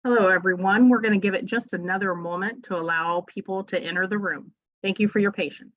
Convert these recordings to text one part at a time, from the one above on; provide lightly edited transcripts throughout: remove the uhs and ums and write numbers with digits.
Hello, everyone. We're going to give it just another moment to allow people to enter the room. Thank you for your patience.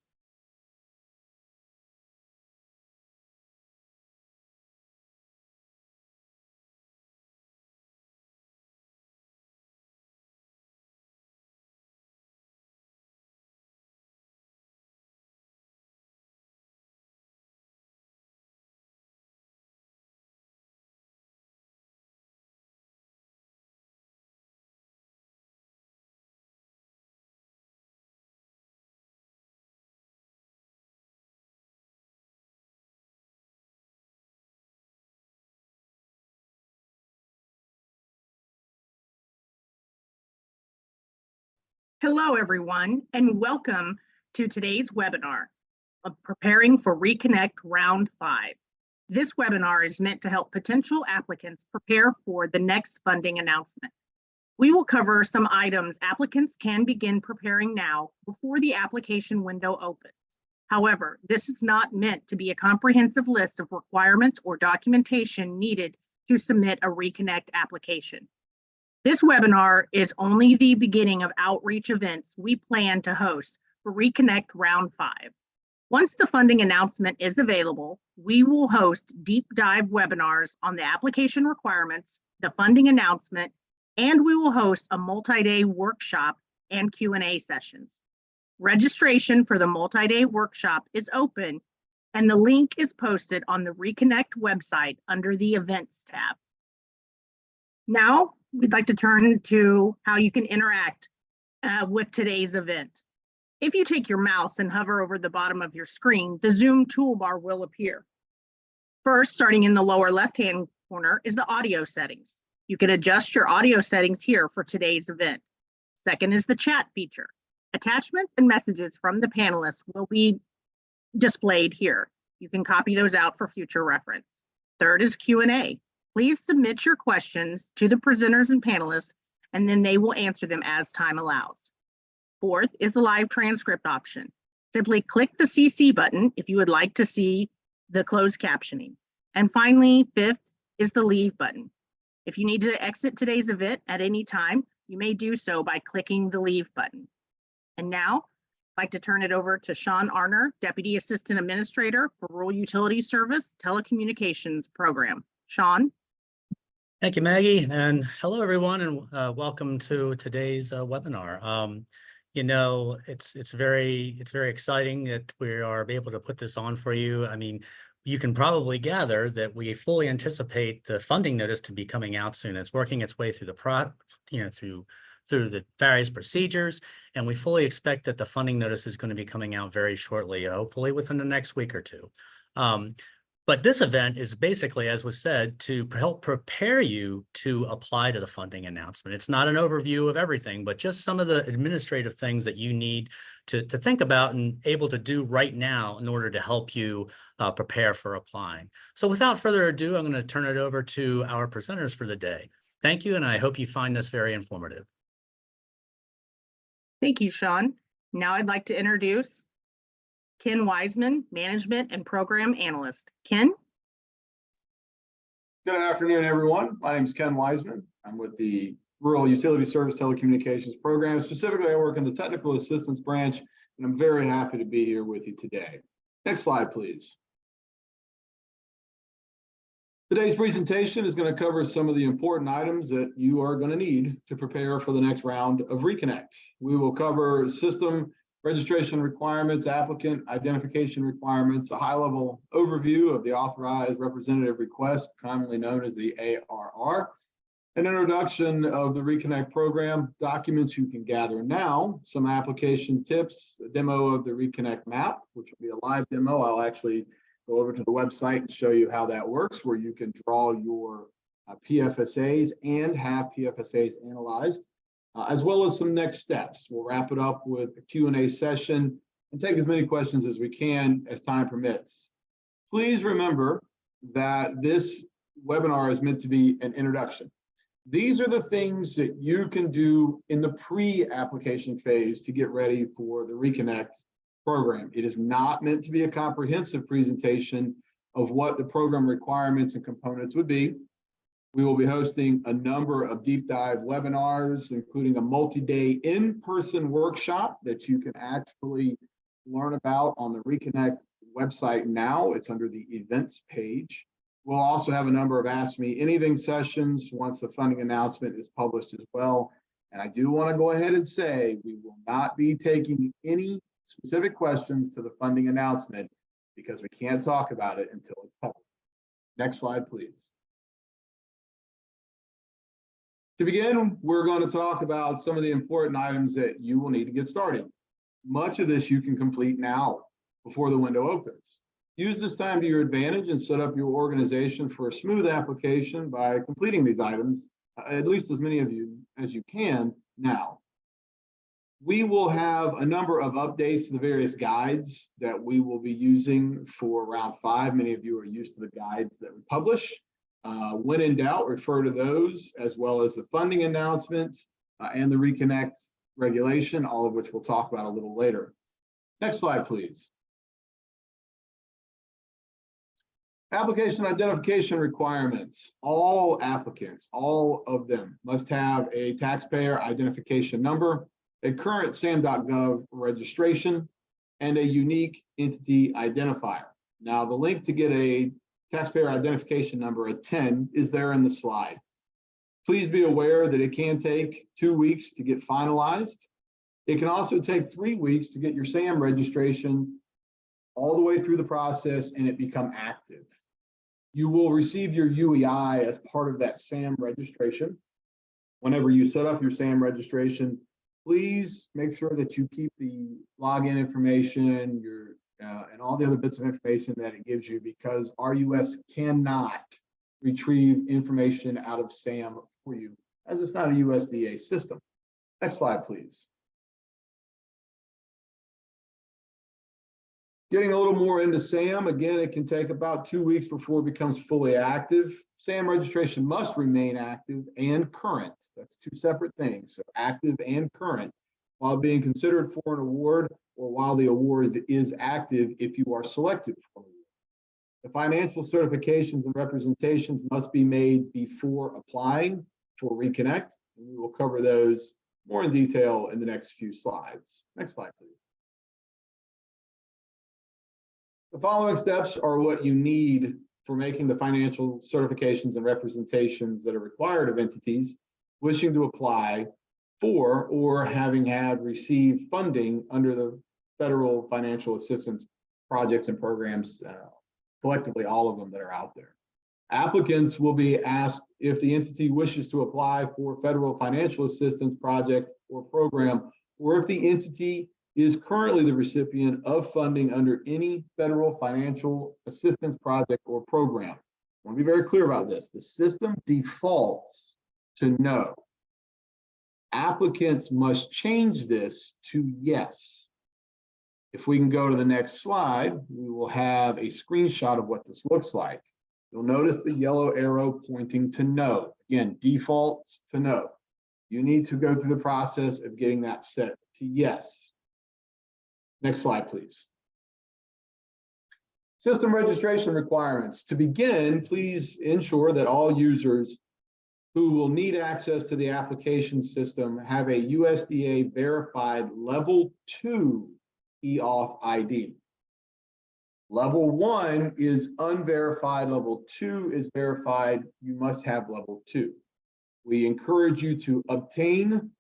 Hello, everyone, and welcome to today's webinar of Preparing for ReConnect Round 5. This webinar is meant to help potential applicants prepare for the next funding announcement. We will cover some items applicants can begin preparing now before the application window opens. However, this is not meant to be a comprehensive list of requirements or documentation needed to submit a ReConnect application. This webinar is only the beginning of outreach events we plan to host for ReConnect Round 5. Once the funding announcement is available, we will host deep dive webinars on the application requirements, the funding announcement, and we will host a multi-day workshop and Q&A sessions. Registration for the multi-day workshop is open, and the link is posted on the ReConnect website under the Events tab. Now, we'd like to turn to how you can interact with today's event. If you take your mouse and hover over the bottom of your screen, the Zoom toolbar will appear. First, starting in the lower left-hand corner is the audio settings. You can adjust your audio settings here for today's event. Second is the chat feature. Attachments and messages from the panelists will be displayed here. You can copy those out for future reference. Third is Q&A. Please submit your questions to the presenters and panelists, and then they will answer them as time allows. Fourth is the live transcript option. Simply click the CC button if you would like to see the closed captioning. And finally, fifth is the leave button. If you need to exit today's event at any time, you may do so by clicking the leave button. And now, I'd like to turn it over to Sean Arner, Deputy Assistant Administrator for Rural Utilities Service Telecommunications Program. Sean. Thank you, Maggie, and hello, everyone, and welcome to today's webinar. You know, it's very exciting that we are able to put this on for you. I mean, you can probably gather that we fully anticipate the funding notice to be coming out soon. It's working its way through the through the various procedures, and we fully expect that the funding notice is going to be coming out very shortly, hopefully within the next week or two. But this event is basically, as was said, to help prepare you to apply to the funding announcement. It's not an overview of everything, but just some of the administrative things that you need to think about and able to do right now in order to help you prepare for applying. So without further ado, I'm going to turn it over to our presenters for the day. Thank you, and I hope you find this very informative. Thank you, Sean. Now I'd like to introduce Ken Wiseman, Management and Program Analyst. Ken? Good afternoon, everyone. My name is Ken Wiseman. I'm with the Rural Utility Service Telecommunications Program. Specifically, I work in the Technical Assistance Branch, and I'm very happy to be here with you today. Next slide, please. Today's presentation is going to cover some of the important items that you are going to need to prepare for the next round of ReConnect. We will cover system registration requirements, applicant identification requirements, a high-level overview of the authorized representative request, commonly known as the ARR, an introduction of the ReConnect program, documents you can gather now, some application tips, a demo of the ReConnect map, which will be a live demo. I'll actually go over to the website and show you how that works, where you can draw your PFSAs and have PFSAs analyzed. As well as some next steps. We'll wrap it up with a Q&A session and take as many questions as we can as time permits. Please remember that this webinar is meant to be an introduction. These are the things that you can do in the pre-application phase to get ready for the ReConnect program. It is not meant to be a comprehensive presentation of what the program requirements and components would be. We will be hosting a number of deep dive webinars, including a multi-day in-person workshop that you can actually learn about on the ReConnect website now. It's under the events page. We'll also have a number of Ask Me Anything sessions once the funding announcement is published as well. And I do want to go ahead and say we will not be taking any specific questions to the funding announcement because we can't talk about it until it's published. Next slide, please. To begin, we're going to talk about some of the important items that you will need to get started. Much of this you can complete now before the window opens. Use this time to your advantage and set up your organization for a smooth application by completing these items, at least as many of you as you can now. We will have a number of updates to the various guides that we will be using for round 5. Many of you are used to the guides that we publish. When in doubt, refer to those, as well as the funding announcement and the ReConnect regulation, all of which we'll talk about a little later. Next slide, please. Application identification requirements. All applicants, all of them, must have a taxpayer identification number, a current usda.gov registration, and a unique entity identifier. Now, the link to get a taxpayer identification number, a TIN, is there in the slide. Please be aware that it can take 2 weeks to get finalized. It can also take 3 weeks to get your SAM registration all the way through the process and it become active. You will receive your UEI as part of that SAM registration. Whenever you set up your SAM registration, please make sure that you keep the login information, and all the other bits of information that it gives you, because RUS cannot retrieve information out of SAM for you, as it's not a USDA system. Next slide, please. Getting a little more into SAM, again, it can take about 2 weeks before it becomes fully active. SAM registration must remain active and current. That's 2 separate things, so active and current, while being considered for an award or while the award is active if you are selected for an award. The financial certifications and representations must be made before applying for ReConnect, and we will cover those more in detail in the next few slides. Next slide, please. The following steps are what you need for making the financial certifications and representations that are required of entities wishing to apply for or having had received funding under the federal financial assistance projects and programs, collectively all of them that are out there. Applicants will be asked if the entity wishes to apply for federal financial assistance project or program, or if the entity is currently the recipient of funding under any federal financial assistance project or program. I want to be very clear about this. The system defaults to no. Applicants must change this to yes. If we can go to the next slide, we will have a screenshot of what this looks like. You'll notice the yellow arrow pointing to no. Again, defaults to no. You need to go through the process of getting that set to yes. Next slide, please. System registration requirements. To begin, please ensure that all users who will need access to the application system have a USDA verified level 2 eAuth ID. Level 1 is unverified, level 2 is verified. You must have level 2. We encourage you to obtain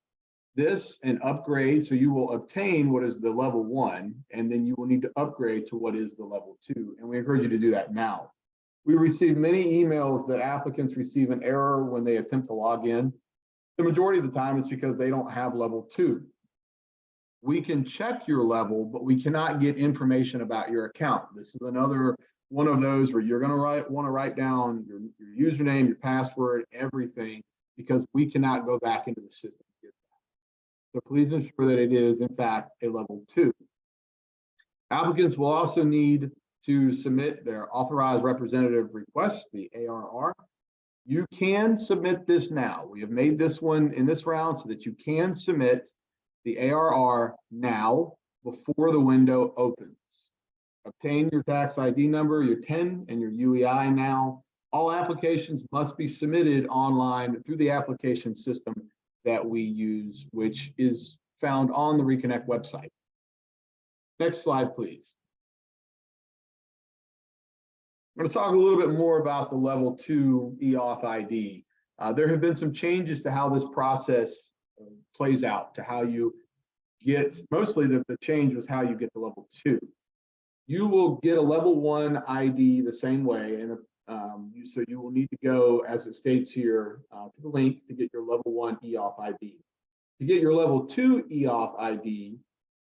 this and upgrade, so you will obtain what is the level 1, and then you will need to upgrade to what is the level 2, and we encourage you to do that now. We receive many emails that applicants receive an error when they attempt to log in. The majority of the time it's because they don't have level 2. We can check your level, but we cannot get information about your account. This is another one of those where you're going to want to write down your username, your password, everything, because we cannot go back into the system. So please ensure that it is, in fact, a level 2. Applicants will also need to submit their authorized representative request, the ARR. You can submit this now. We have made this one in this round so that you can submit the ARR now before the window opens. Obtain your tax ID number, your TIN, and your UEI now. All applications must be submitted online through the application system that we use, which is found on the ReConnect website. Next slide, please. I'm going to talk a little bit more about the level 2 eAuth ID. There have been some changes to how this process plays out, to how you get, mostly the change was how you get the level 2. You will get a level 1 ID the same way, and so you will need to go, as it states here, to the link to get your level 1 eAuth ID. To get your level 2 eAuth ID,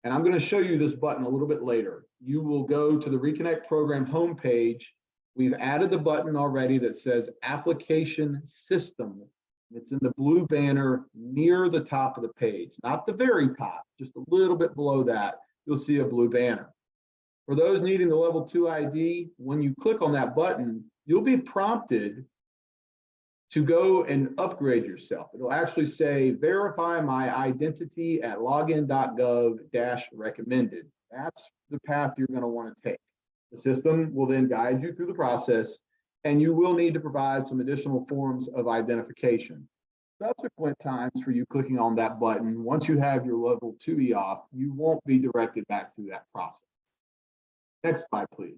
and I'm going to show you this button a little bit later, you will go to the ReConnect Program homepage. We've added the button already that says Application System. It's in the blue banner near the top of the page, not the very top, just a little bit below that. You'll see a blue banner. For those needing the level 2 ID, when you click on that button, you'll be prompted to go and upgrade yourself. It'll actually say, verify my identity at login.gov-recommended. That's the path you're going to want to take. The system will then guide you through the process, and you will need to provide some additional forms of identification. Subsequent times for you clicking on that button, once you have your level 2 eAuth, you won't be directed back through that process. Next slide, please.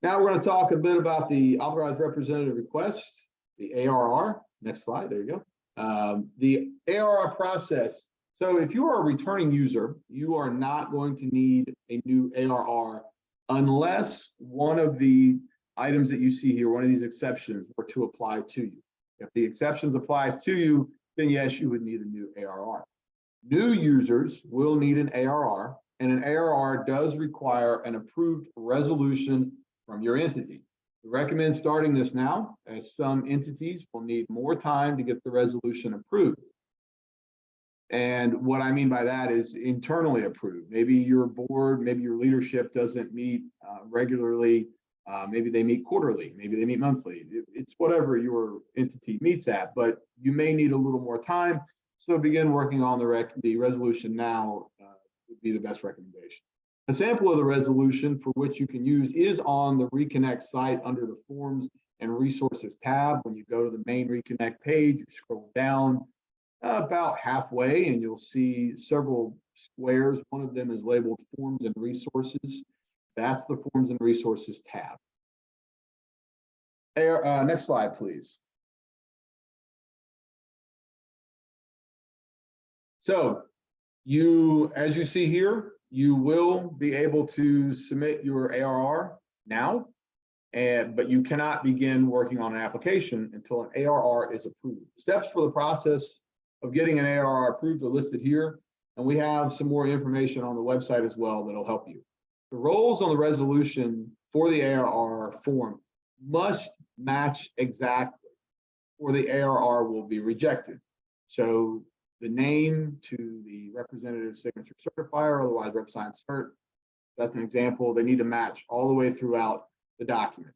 Now we're going to talk a bit about the authorized representative request, the ARR. Next slide, there you go. The ARR process. So if you are a returning user, you are not going to need a new ARR unless one of the items that you see here, one of these exceptions, were to apply to you. If the exceptions apply to you, then yes, you would need a new ARR. New users will need an ARR, and an ARR does require an approved resolution from your entity. We recommend starting this now, as some entities will need more time to get the resolution approved. And what I mean by that is internally approved. Maybe your board, maybe your leadership doesn't meet regularly. Maybe they meet quarterly, maybe they meet monthly. It's whatever your entity meets at, but you may need a little more time. So begin working on the resolution now would be the best recommendation. A sample of the resolution for which you can use is on the ReConnect site under the Forms and Resources tab. When you go to the main ReConnect page, you scroll down about halfway and you'll see several squares. One of them is labeled Forms and Resources. That's the Forms and Resources tab. Next slide, please. So as you see here, you will be able to submit your ARR now, but you cannot begin working on an application until an ARR is approved. Steps for the process of getting an ARR approved are listed here, and we have some more information on the website as well that'll help you. The roles on the resolution for the ARR form must match exactly, or the ARR will be rejected. So the name to the representative signature certifier, otherwise rep sign cert. That's an example. They need to match all the way throughout the document.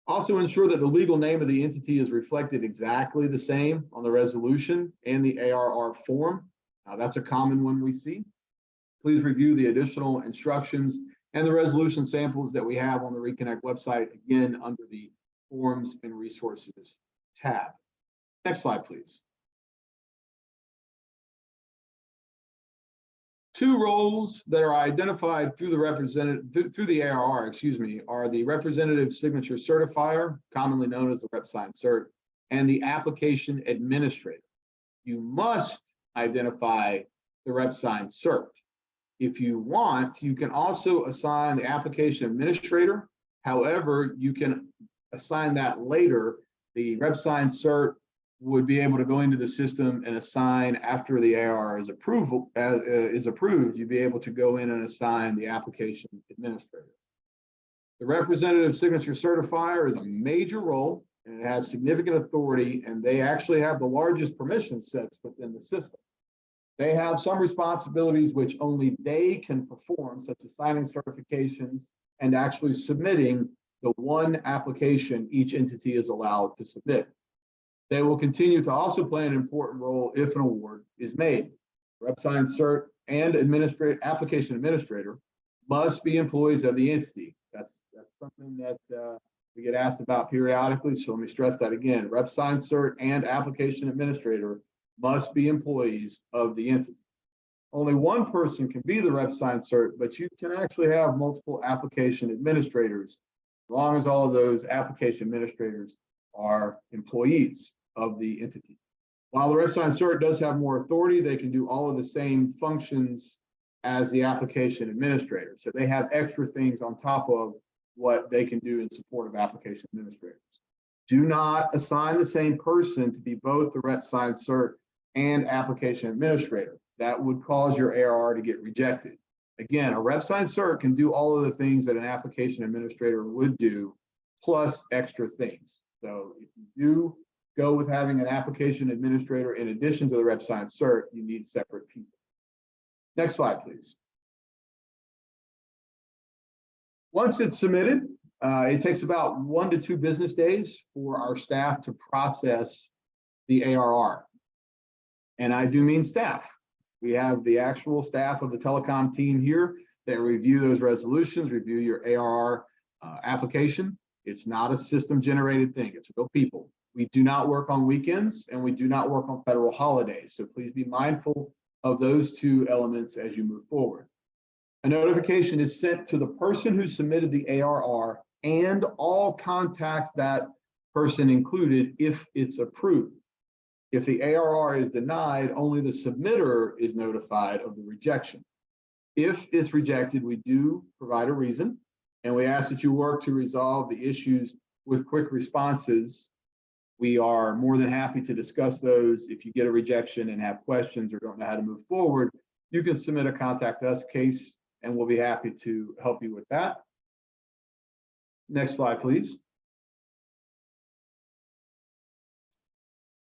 Also ensure that the legal name of the entity is reflected exactly the same on the resolution and the ARR form. That's a common one we see. Please review the additional instructions and the resolution samples that we have on the ReConnect website, again, under the Forms and Resources tab. Next slide, please. Two roles that are identified through the ARR, are the representative signature certifier, commonly known as the rep sign cert, and the application administrator. You must identify the rep sign cert. If you want, you can also assign the application administrator. However, you can assign that later. The rep sign cert would be able to go into the system and assign, after the ARR is approved, you'd be able to go in and assign the application administrator. The representative signature certifier is a major role, and it has significant authority, and they actually have the largest permission sets within the system. They have some responsibilities which only they can perform, such as signing certifications and actually submitting the one application each entity is allowed to submit. They will continue to also play an important role if an award is made. Rep sign cert and application administrator must be employees of the entity. That's something that we get asked about periodically. So let me stress that again. Rep Sign Cert and application administrator must be employees of the entity. Only one person can be the Rep Sign Cert, but you can actually have multiple application administrators, as long as all of those application administrators are employees of the entity. While the Rep Sign Cert does have more authority, they can do all of the same functions as the application administrator. So they have extra things on top of what they can do in support of application administrators. Do not assign the same person to be both the Rep Sign Cert and application administrator. That would cause your ARR to get rejected. Again, a Rep Sign Cert can do all of the things that an application administrator would do, plus extra things. So if you do go with having an application administrator in addition to the Rep Sign Cert, you need separate people. Next slide, please. Once it's submitted, it takes about 1 to 2 business days for our staff to process the ARR. And I do mean staff. We have the actual staff of the telecom team here that review those resolutions, review your ARR application. It's not a system generated thing, it's real people. We do not work on weekends and we do not work on federal holidays. So please be mindful of those 2 elements as you move forward. A notification is sent to the person who submitted the ARR and all contacts that person included if it's approved. If the ARR is denied, only the submitter is notified of the rejection. If it's rejected, we do provide a reason, and we ask that you work to resolve the issues with quick responses. We are more than happy to discuss those. If you get a rejection and have questions or don't know how to move forward, you can submit a contact us case and we'll be happy to help you with that. Next slide, please.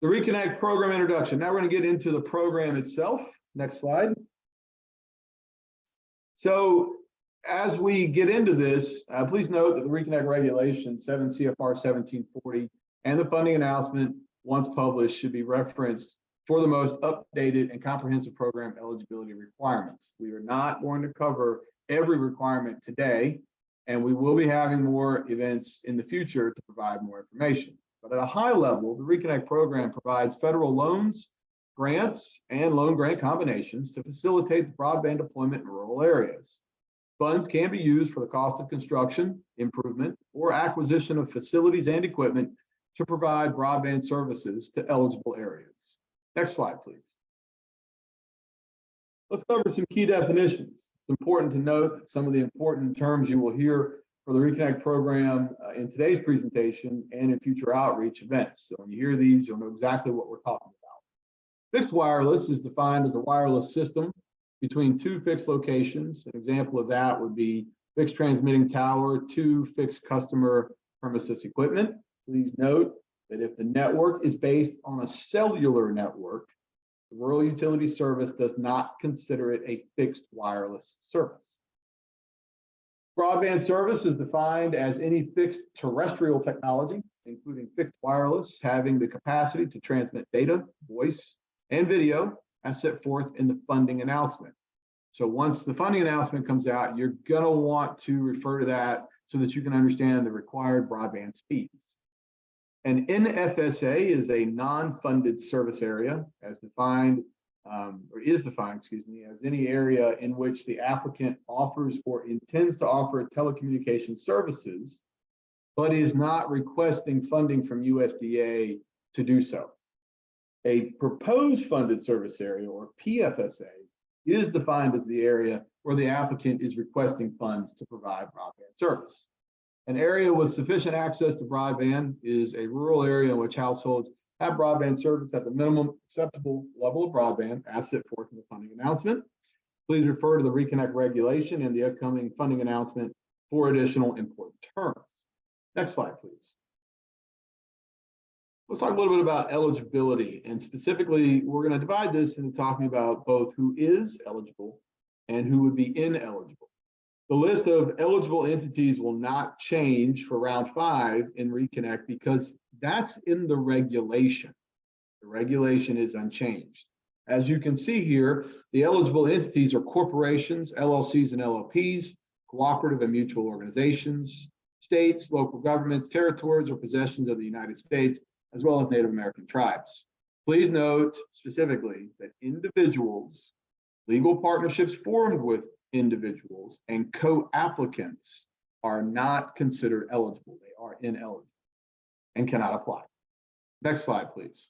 The ReConnect program introduction. Now we're going to get into the program itself. Next slide. So as we get into this, please note that the ReConnect regulation 7 CFR 1740 and the funding announcement, once published, should be referenced for the most updated and comprehensive program eligibility requirements. We are not going to cover every requirement today, and we will be having more events in the future to provide more information. But at a high level, the ReConnect program provides federal loans, grants, and loan grant combinations to facilitate the broadband deployment in rural areas. Funds can be used for the cost of construction, improvement, or acquisition of facilities and equipment to provide broadband services to eligible areas. Next slide, please. Let's cover some key definitions. It's important to note that some of the important terms you will hear for the ReConnect program in today's presentation and in future outreach events. So when you hear these, you'll know exactly what we're talking about. Fixed wireless is defined as a wireless system between 2 fixed locations. An example of that would be fixed transmitting tower to fixed customer premises equipment. Please note that if the network is based on a cellular network, the Rural Utility Service does not consider it a fixed wireless service. Broadband service is defined as any fixed terrestrial technology, including fixed wireless, having the capacity to transmit data, voice, and video as set forth in the funding announcement. So once the funding announcement comes out, you're going to want to refer to that so that you can understand the required broadband speeds. An NFSA is a non-funded service area as defined, is defined, as any area in which the applicant offers or intends to offer telecommunication services, but is not requesting funding from USDA to do so. A proposed funded service area, or PFSA, is defined as the area where the applicant is requesting funds to provide broadband service. An area with sufficient access to broadband is a rural area in which households have broadband service at the minimum acceptable level of broadband as set forth in the funding announcement. Please refer to the ReConnect regulation and the upcoming funding announcement for additional important terms. Next slide, please. Let's talk a little bit about eligibility, and specifically, we're going to divide this into talking about both who is eligible and who would be ineligible. The list of eligible entities will not change for round 5 in ReConnect because that's in the regulation. The regulation is unchanged. As you can see here, the eligible entities are corporations, LLCs, and LLPs, cooperative and mutual organizations, states, local governments, territories, or possessions of the United States, as well as Native American tribes. Please note specifically that individuals, legal partnerships formed with individuals, and co-applicants are not considered eligible. They are ineligible and cannot apply. Next slide, please.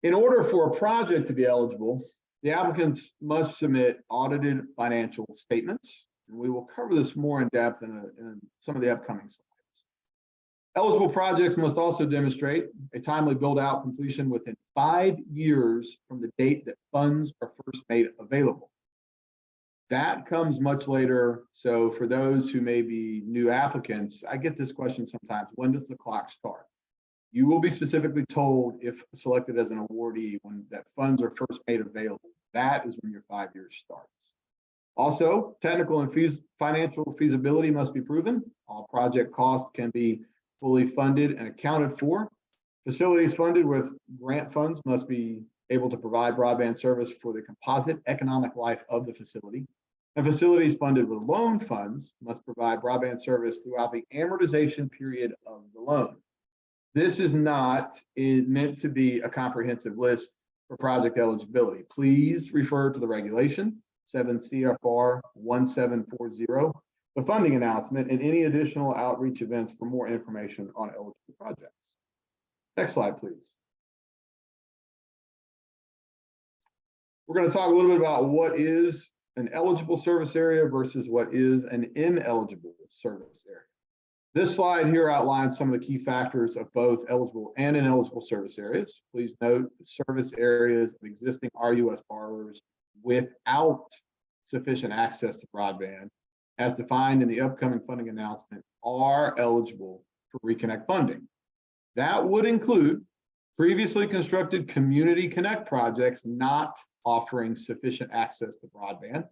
In order for a project to be eligible, the applicants must submit audited financial statements, and we will cover this more in depth in some of the upcoming slides. Eligible projects must also demonstrate a timely build-out completion within 5 years from the date that funds are first made available. That comes much later. So for those who may be new applicants, I get this question sometimes: when does the clock start? You will be specifically told, if selected as an awardee, when that funds are first made available. That is when your 5 years starts. Also, technical and financial feasibility must be proven. All project costs can be fully funded and accounted for. Facilities funded with grant funds must be able to provide broadband service for the composite economic life of the facility. And facilities funded with loan funds must provide broadband service throughout the amortization period of the loan. This is not meant to be a comprehensive list for project eligibility. Please refer to the regulation, 7 CFR 1740, the funding announcement, and any additional outreach events for more information on eligible projects. Next slide, please. We're going to talk a little bit about what is an eligible service area versus what is an ineligible service area. This slide here outlines some of the key factors of both eligible and ineligible service areas. Please note the service areas of existing RUS borrowers without sufficient access to broadband, as defined in the upcoming funding announcement, are eligible for ReConnect funding. That would include previously constructed Community Connect projects not offering sufficient access to broadband,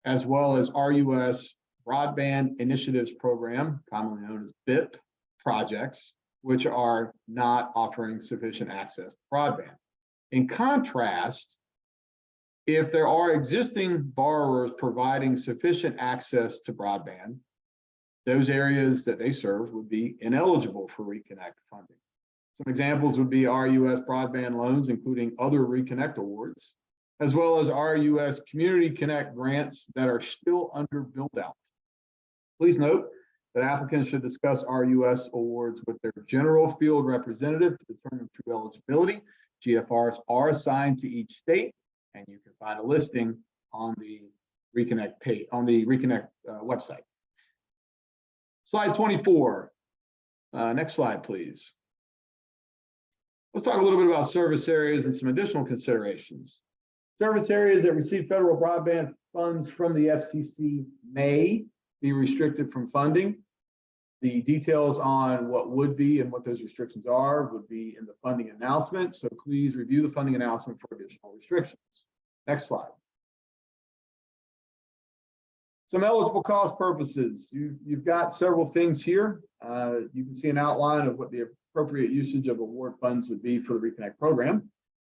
as well as RUS Broadband Initiatives Program, commonly known as BIP projects, which are not offering sufficient access to broadband. In contrast, if there are existing borrowers providing sufficient access to broadband, those areas that they serve would be ineligible for ReConnect funding. Some examples would be RUS broadband loans, including other ReConnect awards, as well as RUS Community Connect grants that are still under build-out. Please note that applicants should discuss RUS awards with their general field representative to determine true eligibility. GFRs are assigned to each state, and you can find a listing on the ReConnect page, on the ReConnect website. Slide 24. Next slide, please. Let's talk a little bit about service areas and some additional considerations. Service areas that receive federal broadband funds from the FCC may be restricted from funding. The details on what would be and what those restrictions are would be in the funding announcement. So please review the funding announcement for additional restrictions. Next slide. Some eligible cost purposes. You've got several things here. You can see an outline of what the appropriate usage of award funds would be for the ReConnect program.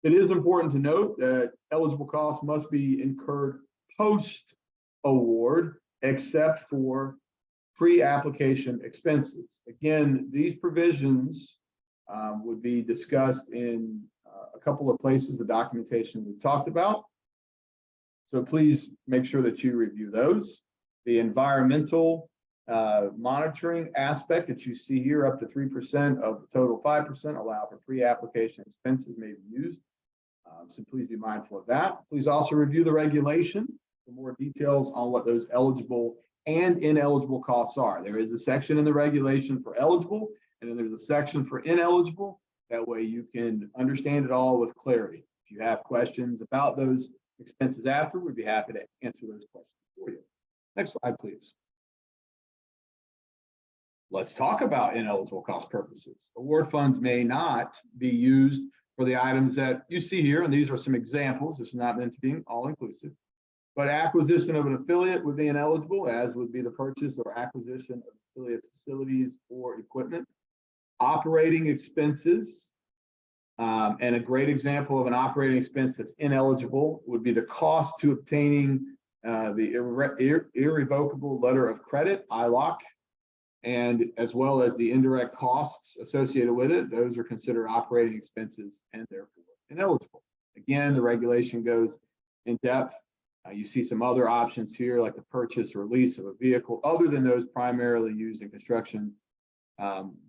It is important to note that eligible costs must be incurred post-award, except for pre-application expenses. Again, these provisions would be discussed in a couple of places, the documentation we've talked about. So please make sure that you review those. The environmental monitoring aspect that you see here, up to 3% of the total 5%, allow for pre-application expenses may be used. So please be mindful of that. Please also review the regulation for more details on what those eligible and ineligible costs are. There is a section in the regulation for eligible, and then there's a section for ineligible. That way you can understand it all with clarity. If you have questions about those expenses after, we'd be happy to answer those questions for you. Next slide, please. Let's talk about ineligible cost purposes. Award funds may not be used for the items that you see here, and these are some examples. This is not meant to be all-inclusive, but acquisition of an affiliate would be ineligible, as would be the purchase or acquisition of affiliate facilities or equipment. Operating expenses And a great example of an operating expense that's ineligible would be the cost to obtaining the irrevocable letter of credit, ILOC, and as well as the indirect costs associated with it. Those are considered operating expenses and therefore ineligible. Again, the regulation goes in depth. You see some other options here, like the purchase or lease of a vehicle, other than those primarily used in construction.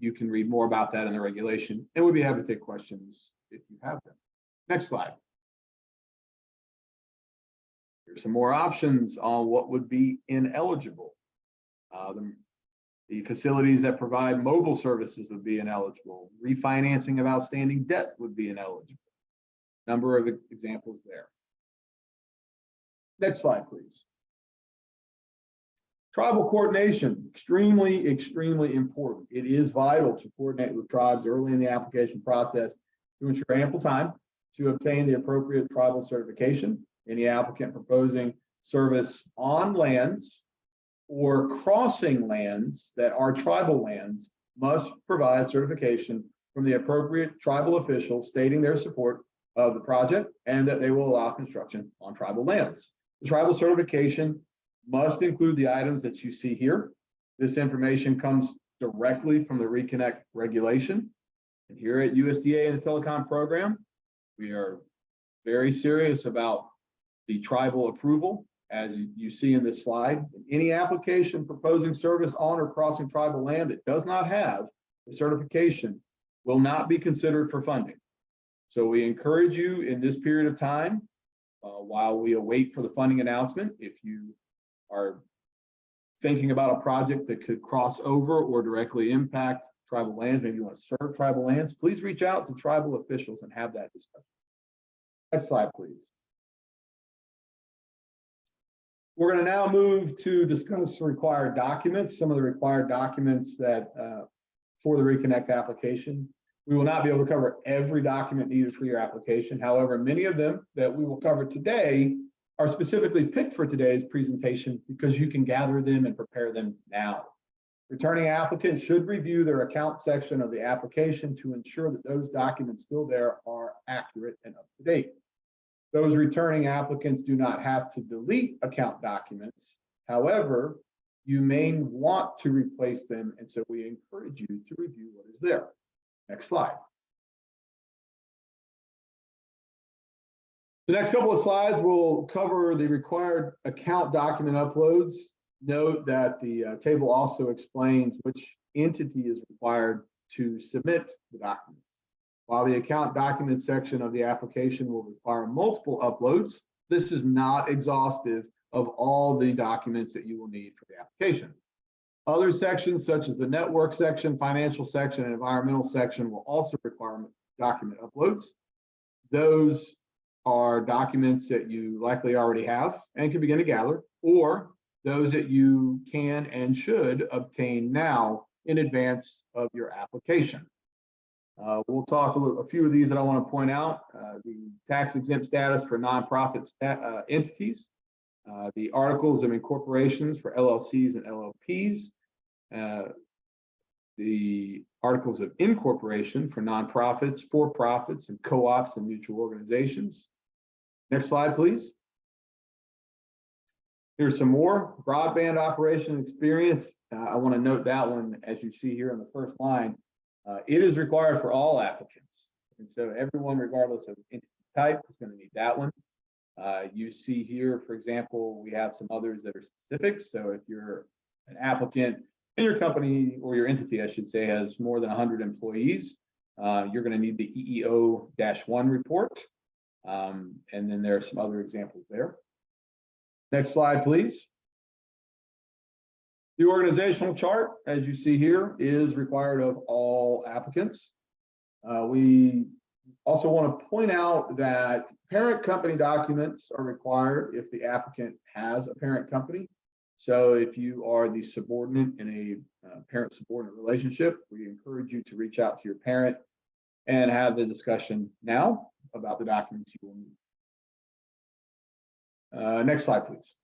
You can read more about that in the regulation, and we'd be happy to take questions if you have them. Next slide. Here's some more options on what would be ineligible. The facilities that provide mobile services would be ineligible. Refinancing of outstanding debt would be ineligible. Number of examples there. Next slide, please. Tribal coordination, extremely, extremely important. It is vital to coordinate with tribes early in the application process to ensure ample time to obtain the appropriate tribal certification. Any applicant proposing service on lands or crossing lands that are tribal lands must provide certification from the appropriate tribal official stating their support of the project and that they will allow construction on tribal lands. The tribal certification must include the items that you see here. This information comes directly from the ReConnect regulation. And here at USDA and the telecom program, we are very serious about the tribal approval. As you see in this slide, any application proposing service on or crossing tribal land that does not have the certification will not be considered for funding. So we encourage you in this period of time, while we await for the funding announcement, if you are thinking about a project that could cross over or directly impact tribal lands, maybe you want to serve tribal lands, please reach out to tribal officials and have that discussion. Next slide, please. We're going to now move to discuss required documents, some of the required documents that for the ReConnect application. We will not be able to cover every document needed for your application. However, many of them that we will cover today are specifically picked for today's presentation because you can gather them and prepare them now. Returning applicants should review their account section of the application to ensure that those documents still there are accurate and up to date. Those returning applicants do not have to delete account documents. However, you may want to replace them, and so we encourage you to review what is there. Next slide. The next couple of slides will cover the required account document uploads. Note that the table also explains which entity is required to submit the documents. While the account document section of the application will require multiple uploads, this is not exhaustive of all the documents that you will need for the application. Other sections such as the network section, financial section, and environmental section will also require document uploads. Those are documents that you likely already have and can begin to gather, or those that you can and should obtain now in advance of your application. We'll talk a few of these that I want to point out. The tax exempt status for nonprofit entities, the articles of incorporations for LLCs and LLPs, the articles of incorporation for nonprofits, for-profits, and co-ops and mutual organizations. Next slide, please. Here's some more broadband operation experience. I want to note that one, as you see here in the first line. It is required for all applicants. And so everyone, regardless of entity type, is going to need that one. You see here, for example, we have some others that are specific. So if you're an applicant and your company or your entity, I should say, has more than 100 employees, you're going to need the EEO-1 report. And then there are some other examples there. Next slide, please. The organizational chart, as you see here, is required of all applicants. We also want to point out that parent company documents are required if the applicant has a parent company. So if you are the subordinate in a parent-subordinate relationship, we encourage you to reach out to your parent and have the discussion now about the documents you will need. Next slide, please.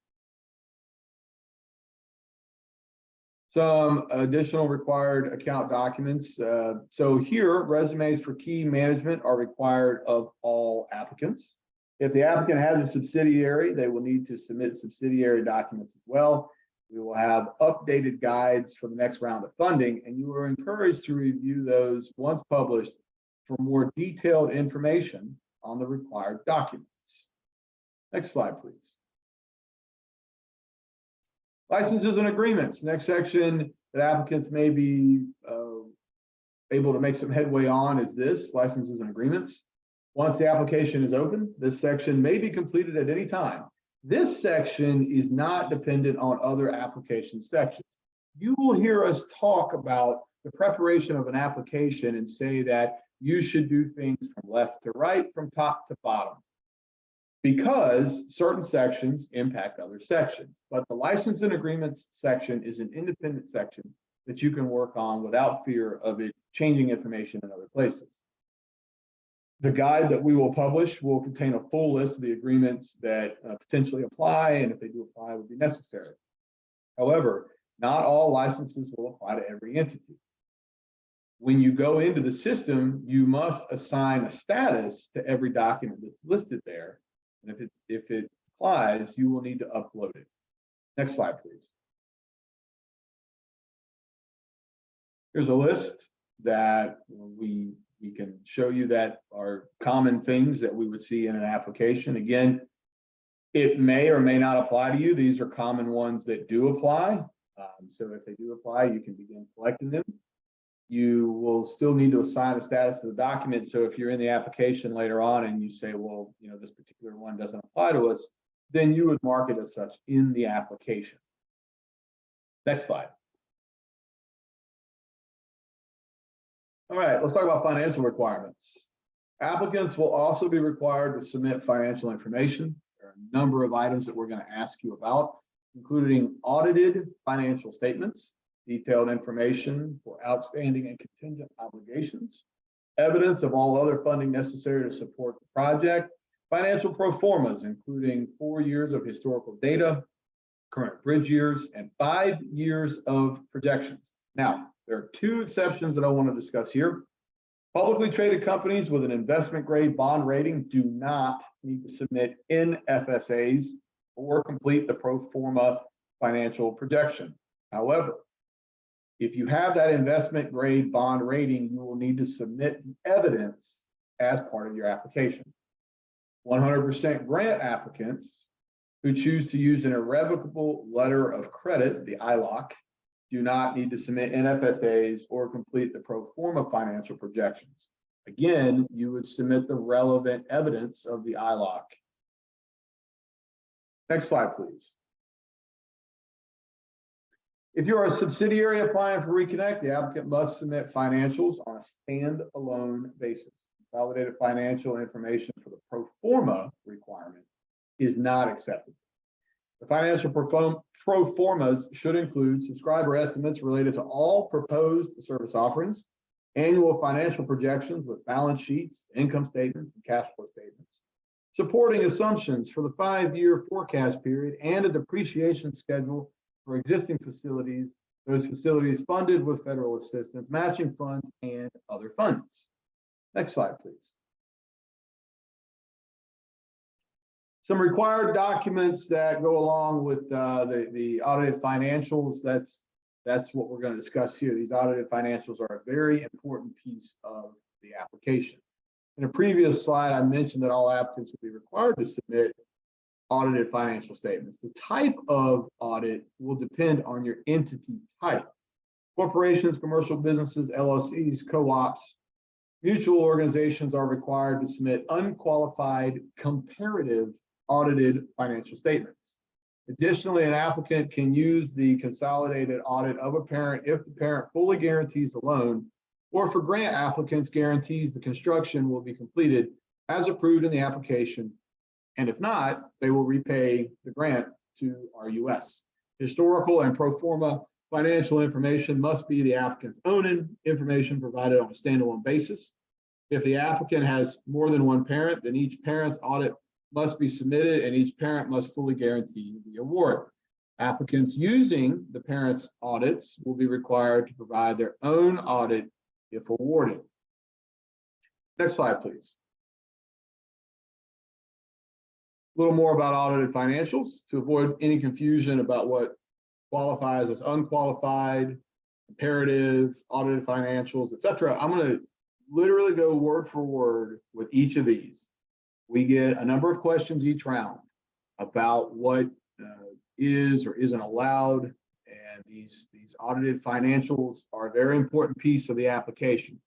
Some additional required account documents. So here, resumes for key management are required of all applicants. If the applicant has a subsidiary, they will need to submit subsidiary documents as well. We will have updated guides for the next round of funding, and you are encouraged to review those once published for more detailed information on the required documents. Next slide, please. Licenses and agreements. Next section that applicants may be able to make some headway on is this, licenses and agreements. Once the application is open, this section may be completed at any time. This section is not dependent on other application sections. You will hear us talk about the preparation of an application and say that you should do things from left to right, from top to bottom, because certain sections impact other sections. But the license and agreements section is an independent section that you can work on without fear of it changing information in other places. The guide that we will publish will contain a full list of the agreements that potentially apply, and if they do apply, would be necessary. However, not all licenses will apply to every entity. When you go into the system, you must assign a status to every document that's listed there. And if it applies, you will need to upload it. Next slide, please. Here's a list that we can show you that are common things that we would see in an application. Again, it may or may not apply to you. These are common ones that do apply. So if they do apply, you can begin collecting them. You will still need to assign a status to the document. So if you're in the application later on and you say, well, you know, this particular one doesn't apply to us, then you would mark it as such in the application. Next slide. All right, let's talk about financial requirements. Applicants will also be required to submit financial information. There are a number of items that we're going to ask you about, including audited financial statements, detailed information for outstanding and contingent obligations, evidence of all other funding necessary to support the project, financial pro formas, including 4 years of historical data, current bridge years, and 5 years of projections. Now, there are 2 exceptions that I want to discuss here. Publicly traded companies with an investment grade bond rating do not need to submit NFSAs or complete the pro forma financial projection. However, if you have that investment grade bond rating, you will need to submit the evidence as part of your application. 100% grant applicants who choose to use an irrevocable letter of credit, the ILOC, do not need to submit NFSAs or complete the pro forma financial projections. Again, you would submit the relevant evidence of the ILOC. Next slide, please. If you are a subsidiary applying for ReConnect, the applicant must submit financials on a standalone basis. Consolidated financial information for the pro forma requirement is not acceptable. The financial pro formas should include subscriber estimates related to all proposed service offerings, annual financial projections with balance sheets, income statements, and cash flow statements, supporting assumptions for the 5-year forecast period, and a depreciation schedule for existing facilities, those facilities funded with federal assistance, matching funds, and other funds. Next slide, please. Some required documents that go along with the audited financials. That's what we're going to discuss here. These audited financials are a very important piece of the application. In a previous slide, I mentioned that all applicants will be required to submit audited financial statements. The type of audit will depend on your entity type. Corporations, commercial businesses, LLCs, co-ops, mutual organizations are required to submit unqualified comparative audited financial statements. Additionally, an applicant can use the consolidated audit of a parent if the parent fully guarantees the loan, or for grant applicants guarantees the construction will be completed as approved in the application. And if not, they will repay the grant to RUS. Historical and pro forma financial information must be the applicant's own information provided on a standalone basis. If the applicant has more than one parent, then each parent's audit must be submitted and each parent must fully guarantee the award. Applicants using the parent's audits will be required to provide their own audit if awarded. Next slide, please. A little more about audited financials to avoid any confusion about what qualifies as unqualified, comparative, audited financials, etc. I'm going to literally go word for word with each of these. We get a number of questions each round about what is or isn't allowed, and these audited financials are a very important piece of the application.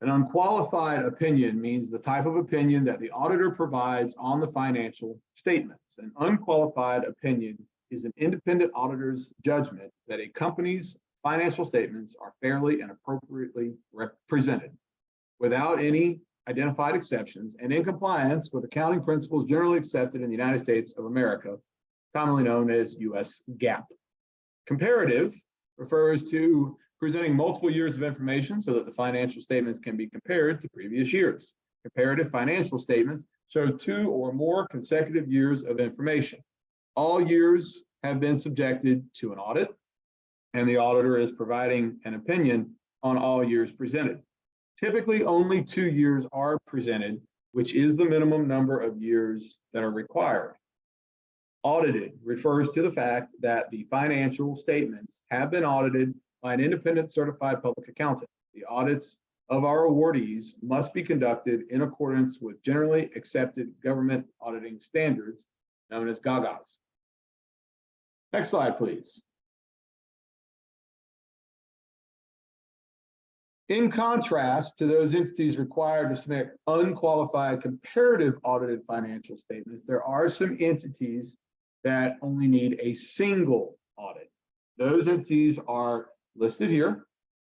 An unqualified opinion means the type of opinion that the auditor provides on the financial statements. An unqualified opinion is an independent auditor's judgment that a company's financial statements are fairly and appropriately represented without any identified exceptions and in compliance with accounting principles generally accepted in the United States of America, commonly known as US GAAP. Comparative refers to presenting multiple years of information so that the financial statements can be compared to previous years. Comparative financial statements show 2 or more consecutive years of information. All years have been subjected to an audit, and the auditor is providing an opinion on all years presented. Typically, only 2 years are presented, which is the minimum number of years that are required. Audited refers to the fact that the financial statements have been audited by an independent certified public accountant. The audits of our awardees must be conducted in accordance with generally accepted government auditing standards, known as GAGAs. Next slide, please. In contrast to those entities required to submit unqualified comparative audited financial statements, there are some entities that only need a single audit. Those entities are listed here: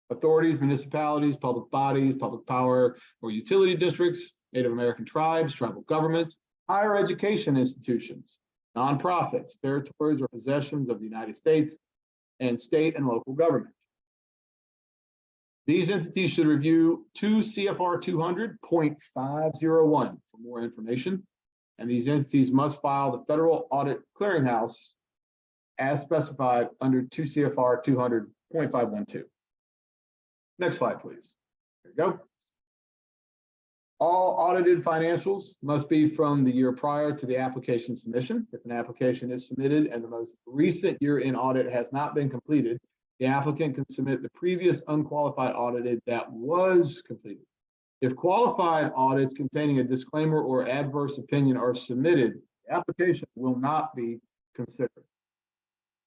authorities, municipalities, public bodies, public power or utility districts, Native American tribes, tribal governments, higher education institutions, nonprofits, territories or possessions of the United States, and state and local government. These entities should review 2 CFR 200.501 for more information, and these entities must file the Federal Audit Clearinghouse as specified under 2 CFR 200.512. Next slide, please. There you go. All audited financials must be from the year prior to the application submission. If an application is submitted and the most recent year-end audit has not been completed, the applicant can submit the previous unqualified audited that was completed. If qualified audits containing a disclaimer or adverse opinion are submitted, the application will not be considered.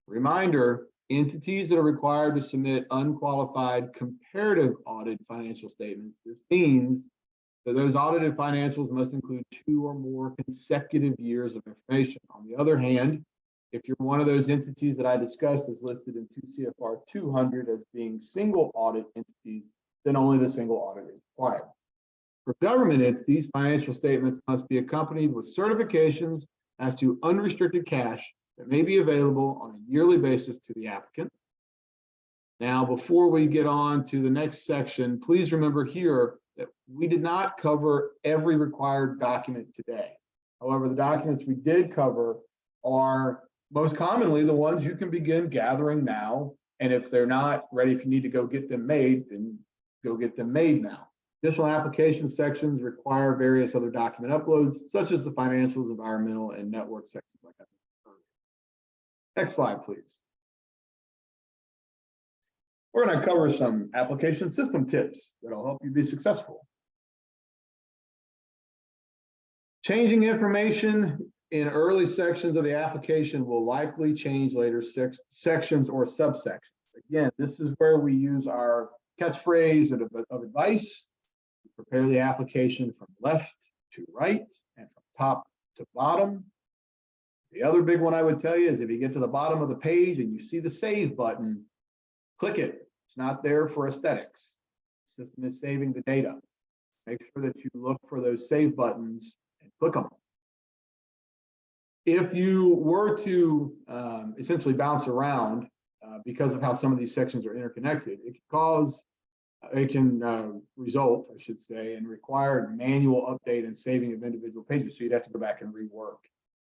Reminder, entities that are required to submit unqualified comparative audit financial statements, this means that those audited financials must include 2 or more consecutive years of information. On the other hand, if you're one of those entities that I discussed as listed in 2 CFR 200 as being single audit entities, then only the single audit is required. For government entities, financial statements must be accompanied with certifications as to unrestricted cash that may be available on a yearly basis to the applicant. Now, before we get on to the next section, please remember here that we did not cover every required document today. However, the documents we did cover are most commonly the ones you can begin gathering now. And if they're not ready, if you need to go get them made, then go get them made now. Additional application sections require various other document uploads, such as the financials, environmental, and network sections like that. Next slide, please. We're going to cover some application system tips that'll help you be successful. Changing information in early sections of the application will likely change later sections or subsections. Again, this is where we use our catchphrase of advice. Prepare the application from left to right and from top to bottom. The other big one I would tell you is if you get to the bottom of the page and you see the save button, click it. It's not there for aesthetics. The system is saving the data. Make sure that you look for those save buttons and click them. If you were to essentially bounce around because of how some of these sections are interconnected, it can result, I should say, in required manual update and saving of individual pages. So you'd have to go back and rework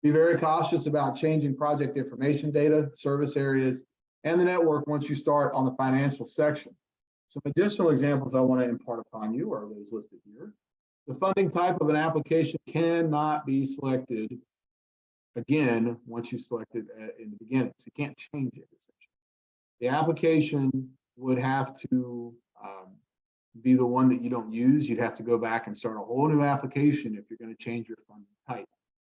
Be very cautious about changing project information data, service areas, and the network once you start on the financial section. Some additional examples I want to impart upon you are those listed here. The funding type of an application cannot be selected again once you select it in the beginning. So you can't change it. The application would have to be the one that you don't use. You'd have to go back and start a whole new application if you're going to change your funding type.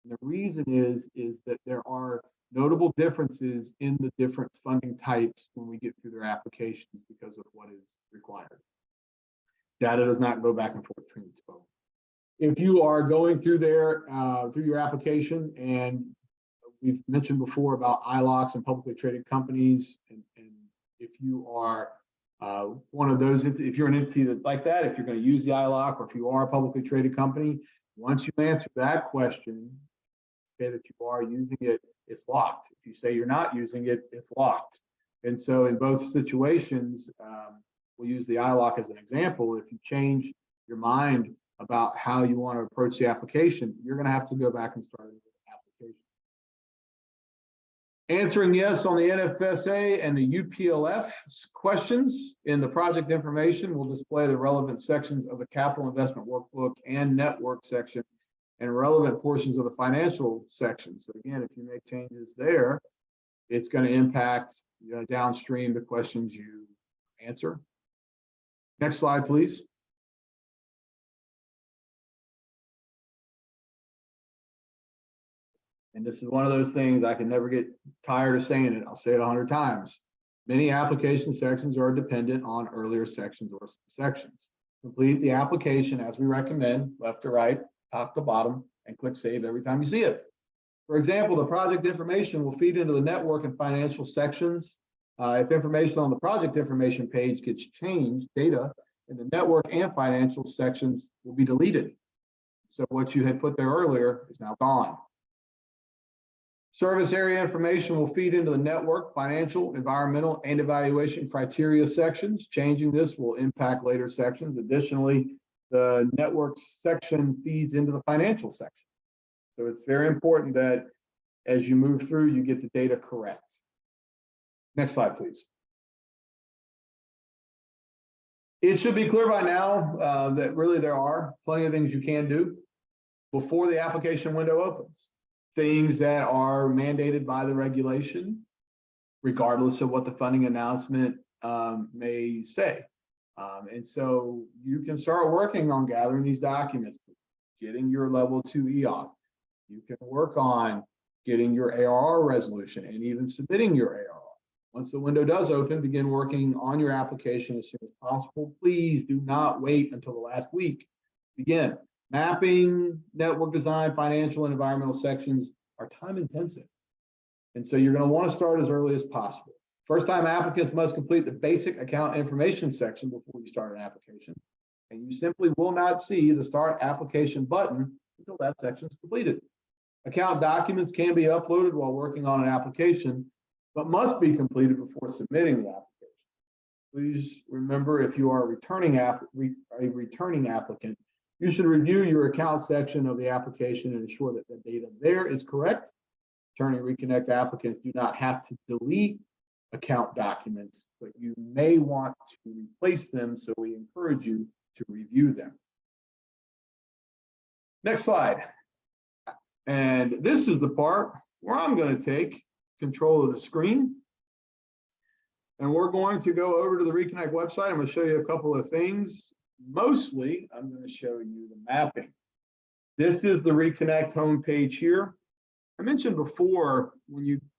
And the reason is that there are notable differences in the different funding types when we get through their applications because of what is required. Data does not go back and forth between the two. If you are going through there, through your application, and we've mentioned before about ILOCs and publicly traded companies, and if you are one of those, if you're an entity that like that, if you're going to use the ILOC, or if you are a publicly traded company, once you answer that question, say that you are using it, it's locked. If you say you're not using it, it's locked. And so in both situations, we'll use the ILOC as an example. If you change your mind about how you want to approach the application, you're going to have to go back and start the application. Answering yes on the NFSA and the UPLF questions in the project information will display the relevant sections of the capital investment workbook and network section and relevant portions of the financial section. So again, if you make changes there, it's going to impact downstream the questions you answer. Next slide, please. And this is one of those things I can never get tired of saying it. I'll say it 100 times. Many application sections are dependent on earlier sections or sections. Complete the application as we recommend, left to right, top to bottom, and click save every time you see it. For example, the project information will feed into the network and financial sections. If information on the project information page gets changed, data in the network and financial sections will be deleted. So what you had put there earlier is now gone. Service area information will feed into the network, financial, environmental, and evaluation criteria sections. Changing this will impact later sections. Additionally, the network section feeds into the financial section. So it's very important that as you move through, you get the data correct. Next slide, please. It should be clear by now that really there are plenty of things you can do before the application window opens. Things that are mandated by the regulation, regardless of what the funding announcement may say. And so you can start working on gathering these documents, getting your level 2 EOF. You can work on getting your ARR resolution and even submitting your ARR. Once the window does open, begin working on your application as soon as possible. Please do not wait until the last week. Begin. Mapping, network design, financial, and environmental sections are time intensive. And so you're going to want to start as early as possible. First time applicants must complete the basic account information section before you start an application. And you simply will not see the start application button until that section is completed. Account documents can be uploaded while working on an application, but must be completed before submitting the application. Please remember, if you are a returning applicant, you should review your account section of the application and ensure that the data there is correct. Returning ReConnect applicants do not have to delete account documents, but you may want to replace them, so we encourage you to review them. Next slide. And this is the part where I'm going to take control of the screen. And we're going to go over to the ReConnect website. I'm going to show you a couple of things. Mostly, I'm going to show you the mapping. This is the ReConnect homepage here. I mentioned before,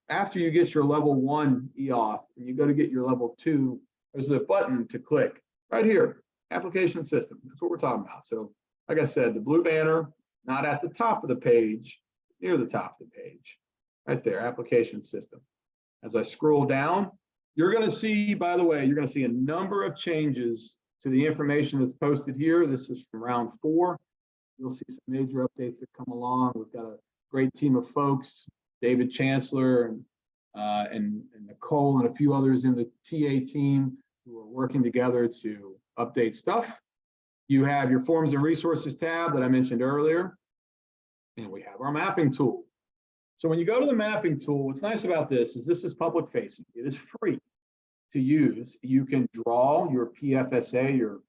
after you get your level 1 EOF and you go to get your level 2, there's a button to click right here, application system. That's what we're talking about. So like I said, the blue banner, not at the top of the page, near the top of the page, right there, application system. As I scroll down, you're going to see, by the way, you're going to see a number of changes to the information that's posted here. This is from round 4. You'll see some major updates that come along. We've got a great team of folks, David Chancellor and Nicole and a few others in the TA team who are working together to update stuff. You have your Forms and Resources tab that I mentioned earlier, and we have our mapping tool. So when you go to the mapping tool, what's nice about this is public facing. It is free to use. You can draw your PFSA, your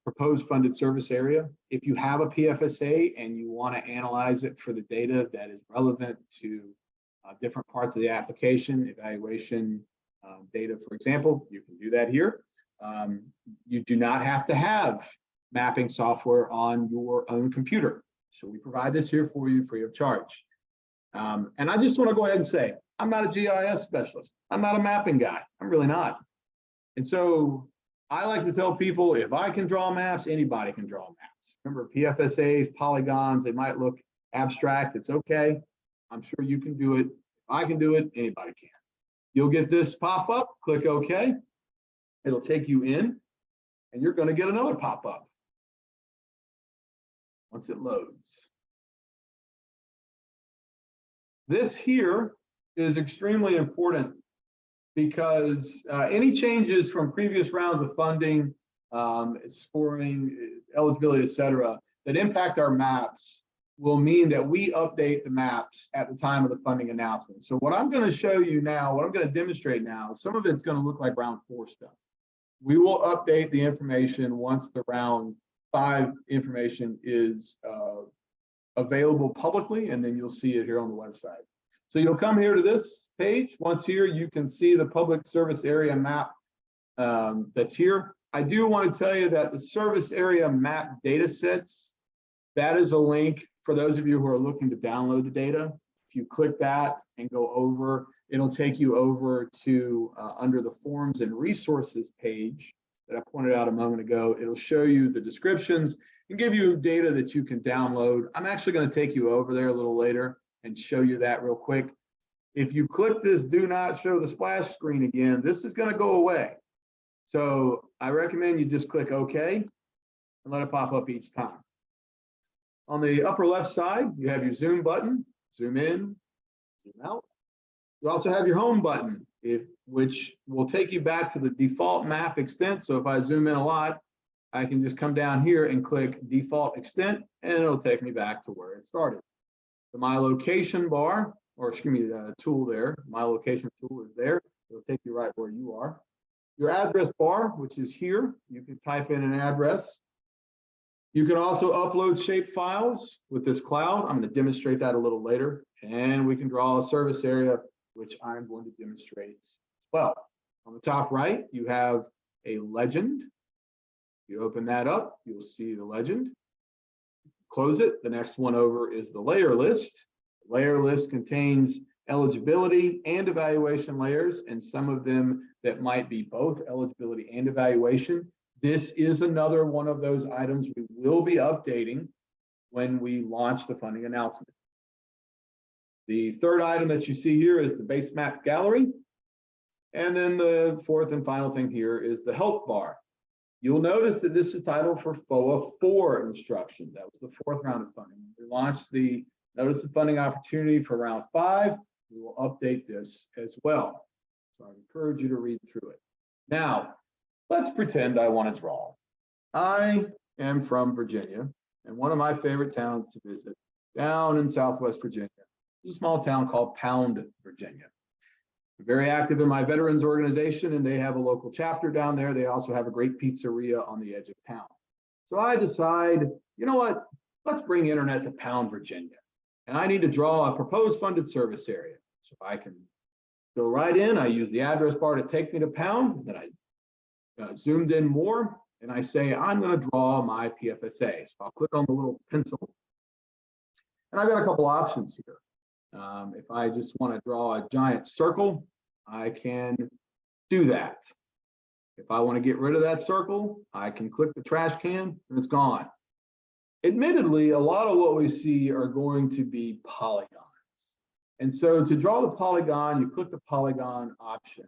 proposed funded service area. If you have a PFSA and you want to analyze it for the data that is relevant to different parts of the application, evaluation data, for example, you can do that here. You do not have to have mapping software on your own computer. So we provide this here for you free of charge. And I just want to go ahead and say, I'm not a GIS specialist. I'm not a mapping guy. I'm really not. And so I like to tell people, if I can draw maps, anybody can draw maps. Remember, PFSAs, polygons, they might look abstract. It's okay. I'm sure you can do it. If I can do it, anybody can. You'll get this pop up, click OK. It'll take you in, and you're going to get another pop up once it loads. This here is extremely important because any changes from previous rounds of funding, scoring, eligibility, et cetera, that impact our maps will mean that we update the maps at the time of the funding announcement. So what I'm going to show you now, what I'm going to demonstrate now, some of it's going to look like round 4 stuff. We will update the information once the round 5 information is available publicly, and then you'll see it here on the website. So you'll come here to this page. Once here, you can see the public service area map that's here. I do want to tell you that the service area map data sets, that is a link for those of you who are looking to download the data. If you click that and go over, it'll take you over to under the forms and resources page that I pointed out a moment ago. It'll show you the descriptions and give you data that you can download. I'm actually going to take you over there a little later and show you that real quick. If you click this do not show the splash screen again, this is going to go away. So I recommend you just click OK and let it pop up each time. On the upper left side, you have your zoom button, zoom in, zoom out. You also have your home button, which will take you back to the default map extent. So if I zoom in a lot, I can just come down here and click default extent, and it'll take me back to where it started. The My Location bar, or excuse me, tool there, My Location tool is there. It'll take you right where you are. Your address bar, which is here, you can type in an address. You can also upload shape files with this cloud. I'm going to demonstrate that a little later. And we can draw a service area, which I'm going to demonstrate as well. On the top right, you have a legend. You open that up, you'll see the legend. Close it. The next one over is the layer list. The layer list contains eligibility and evaluation layers, and some of them that might be both eligibility and evaluation. This is another one of those items we will be updating when we launch the funding announcement. The third item that you see here is the base map gallery. And then the fourth and final thing here is the help bar. You'll notice that this is titled for FOA 4 instruction. That was the 4th round of funding. We launched the notice of funding opportunity for round 5. We will update this as well. So I encourage you to read through it. Now, let's pretend I want to draw. I am from Virginia, and one of my favorite towns to visit down in Southwest Virginia is a small town called Pound, Virginia. I'm very active in my veterans organization, and they have a local chapter down there. They also have a great pizzeria on the edge of town. So I decide, you know what, let's bring internet to Pound, Virginia. And I need to draw a proposed funded service area. So I can go right in, I use the address bar to take me to Pound, then I zoomed in more, and I say, I'm going to draw my PFSA. So I'll click on the little pencil. And I've got a couple options here. If I just want to draw a giant circle, I can do that. If I want to get rid of that circle, I can click the trash can and it's gone. Admittedly, a lot of what we see are going to be polygons. And so to draw the polygon, you click the polygon option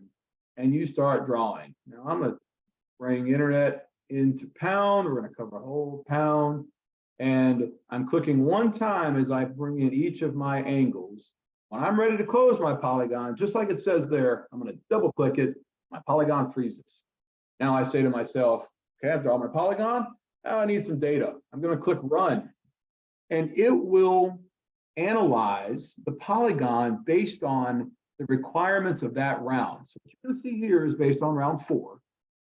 and you start drawing. Now I'm going to bring internet into Pound. We're going to cover a whole Pound. And I'm clicking one time as I bring in each of my angles. When I'm ready to close my polygon, just like it says there, I'm going to double click it. My polygon freezes. Now I say to myself, okay, I've drawn my polygon. Now I need some data. I'm going to click run. And it will analyze the polygon based on the requirements of that round. So what you're going to see here is based on round 4.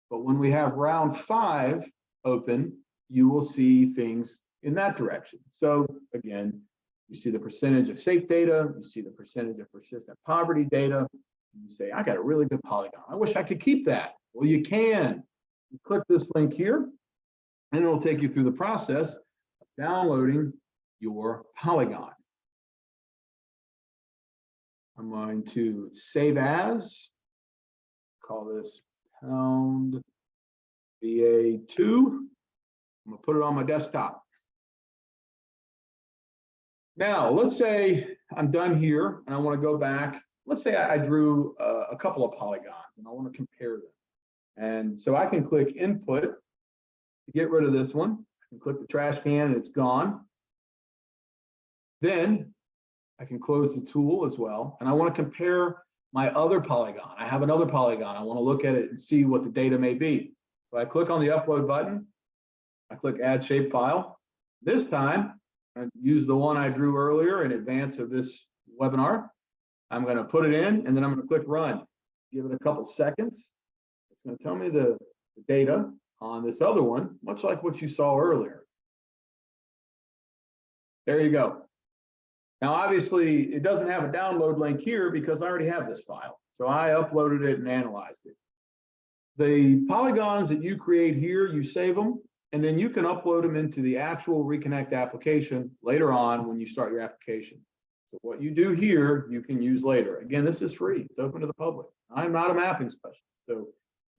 But when we have round 5 open, you will see things in that direction. So again, you see the percentage of safe data, you see the percentage of persistent poverty data. You say, I got a really good polygon. I wish I could keep that. Well, you can. You click this link here, and it'll take you through the process of downloading your polygon. I'm going to save as, call this pound VA2. I'm gonna put it on my desktop. Now, let's say I'm done here and I want to go back. Let's say I drew a couple of polygons and I want to compare them. And so I can click input to get rid of this one. I can click the trash can and it's gone. Then I can close the tool as well. And I want to compare my other polygon. I have another polygon. I want to look at it and see what the data may be. So I click on the upload button. I click add shapefile. This time, I use the one I drew earlier in advance of this webinar. I'm going to put it in and then I'm going to click run. Give it a couple seconds. It's going to tell me the data on this other one, much like what you saw earlier. There you go. Now, obviously, it doesn't have a download link here because I already have this file. So I uploaded it and analyzed it. The polygons that you create here, you save them, and then you can upload them into the actual ReConnect application later on when you start your application. So what you do here, you can use later. Again, this is free. It's open to the public. I'm not a mapping specialist. So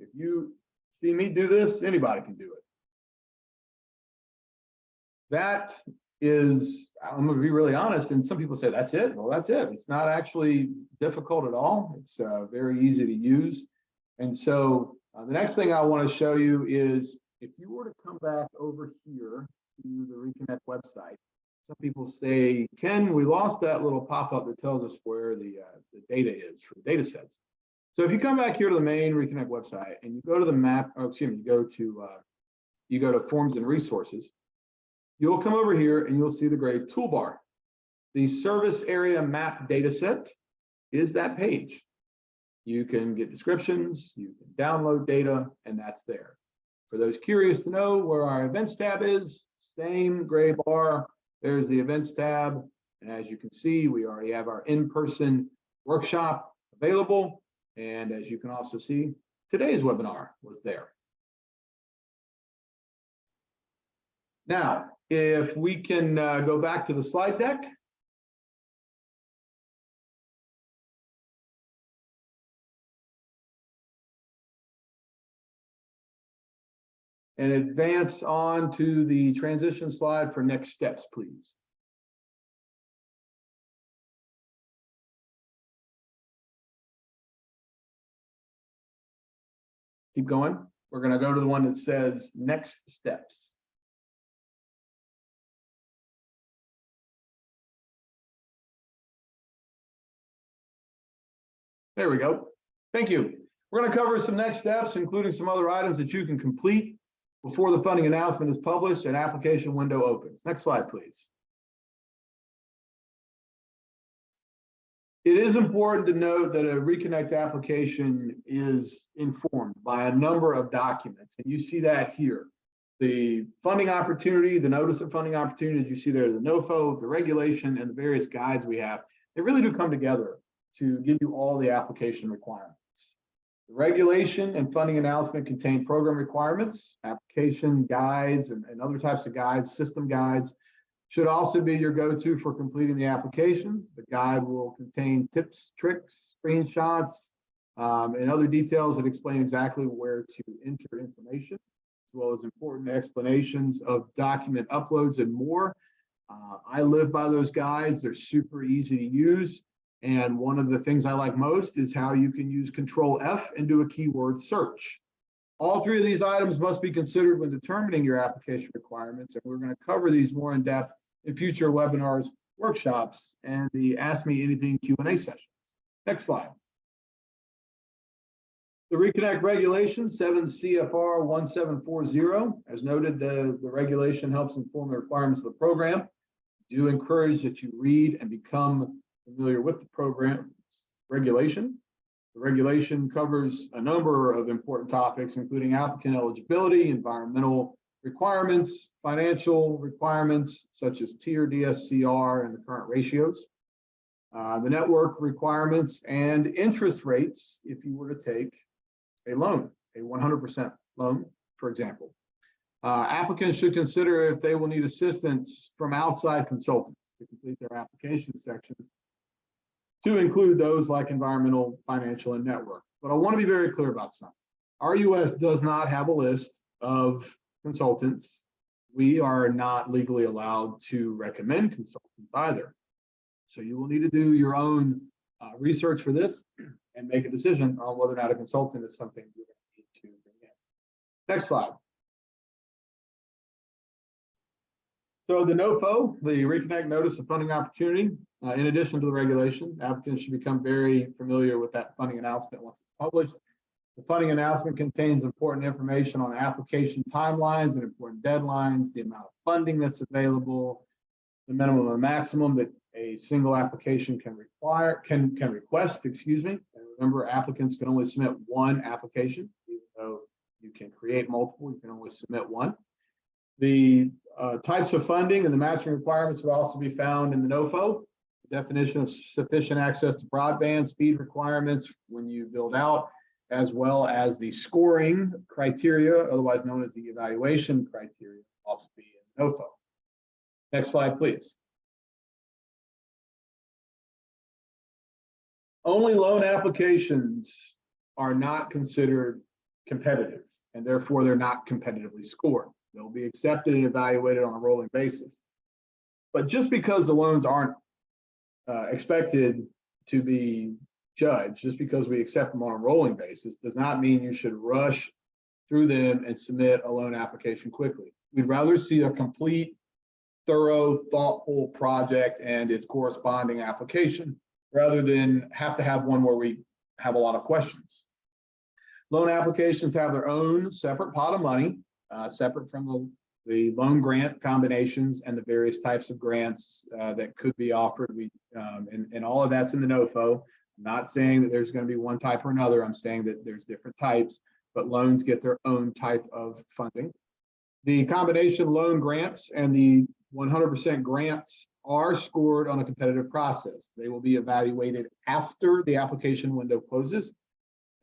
if you see me do this, anybody can do it. That is, I'm going to be really honest, and some people say, that's it. Well, that's it. It's not actually difficult at all. It's very easy to use. And so the next thing I want to show you is if you were to come back over here to the ReConnect website, some people say, Ken, we lost that little pop-up that tells us where the data is for the data sets. So if you come back here to the main ReConnect website and you go to the map, oh, excuse me, you go to forms and resources, you'll come over here and you'll see the gray toolbar. The service area map data set is that page. You can get descriptions, you can download data, and that's there. For those curious to know where our events tab is, same gray bar, there's the events tab. And as you can see, we already have our in-person workshop available. And as you can also see, today's webinar was there. Now, if we can go back to the slide deck. And advance on to the transition slide for next steps, please. Keep going. We're going to go to the one that says next steps. There we go. Thank you. We're going to cover some next steps, including some other items that you can complete before the funding announcement is published and application window opens. Next slide, please. It is important to note that a ReConnect application is informed by a number of documents, and you see that here. The funding opportunity, the notice of funding opportunities you see there, the NOFO, the regulation, and the various guides we have, they really do come together to give you all the application requirements. The regulation and funding announcement contain program requirements, application guides, and other types of guides, system guides. Should also be your go-to for completing the application. The guide will contain tips, tricks, screenshots, and other details that explain exactly where to enter information, as well as important explanations of document uploads and more. I live by those guides. They're super easy to use. And one of the things I like most is how you can use Control F and do a keyword search. All three of these items must be considered when determining your application requirements. And we're going to cover these more in depth in future webinars, workshops, and the Ask Me Anything Q&A sessions. Next slide. The ReConnect regulation 7 CFR 1740. As noted, the regulation helps inform the requirements of the program. do encourage that you read and become familiar with the program's regulation. The regulation covers a number of important topics, including applicant eligibility, environmental requirements, financial requirements, such as tier DSCR and the current ratios, the network requirements, and interest rates if you were to take a loan, a 100% loan, for example. Applicants should consider if they will need assistance from outside consultants to complete their application sections, to include those like environmental, financial, and network. But I want to be very clear about something. RUS does not have a list of consultants. We are not legally allowed to recommend consultants either. So you will need to do your own research for this and make a decision on whether or not a consultant is something you're going to need to bring in. Next slide. So the NOFO, the ReConnect Notice of Funding Opportunity, in addition to the regulation, applicants should become very familiar with that funding announcement once it's published. The funding announcement contains important information on application timelines and important deadlines, the amount of funding that's available, the minimum and maximum that a single application can request, excuse me. And remember, applicants can only submit one application, even though you can create multiple, you can only submit one. The types of funding and the matching requirements would also be found in the NOFO. The definition of sufficient access to broadband, speed requirements when you build out, as well as the scoring criteria, otherwise known as the evaluation criteria, also be in NOFO. Next slide, please. Only loan applications are not considered competitive, and therefore they're not competitively scored. They'll be accepted and evaluated on a rolling basis. But just because the loans aren't expected to be judged, just because we accept them on a rolling basis, does not mean you should rush through them and submit a loan application quickly. We'd rather see a complete, thorough, thoughtful project and its corresponding application, rather than have to have one where we have a lot of questions. Loan applications have their own separate pot of money, separate from the loan grant combinations and the various types of grants that could be offered. And all of that's in the NOFO. I'm not saying that there's going to be one type or another. I'm saying that there's different types, but loans get their own type of funding. The combination loan grants and the 100% grants are scored on a competitive process. They will be evaluated after the application window closes.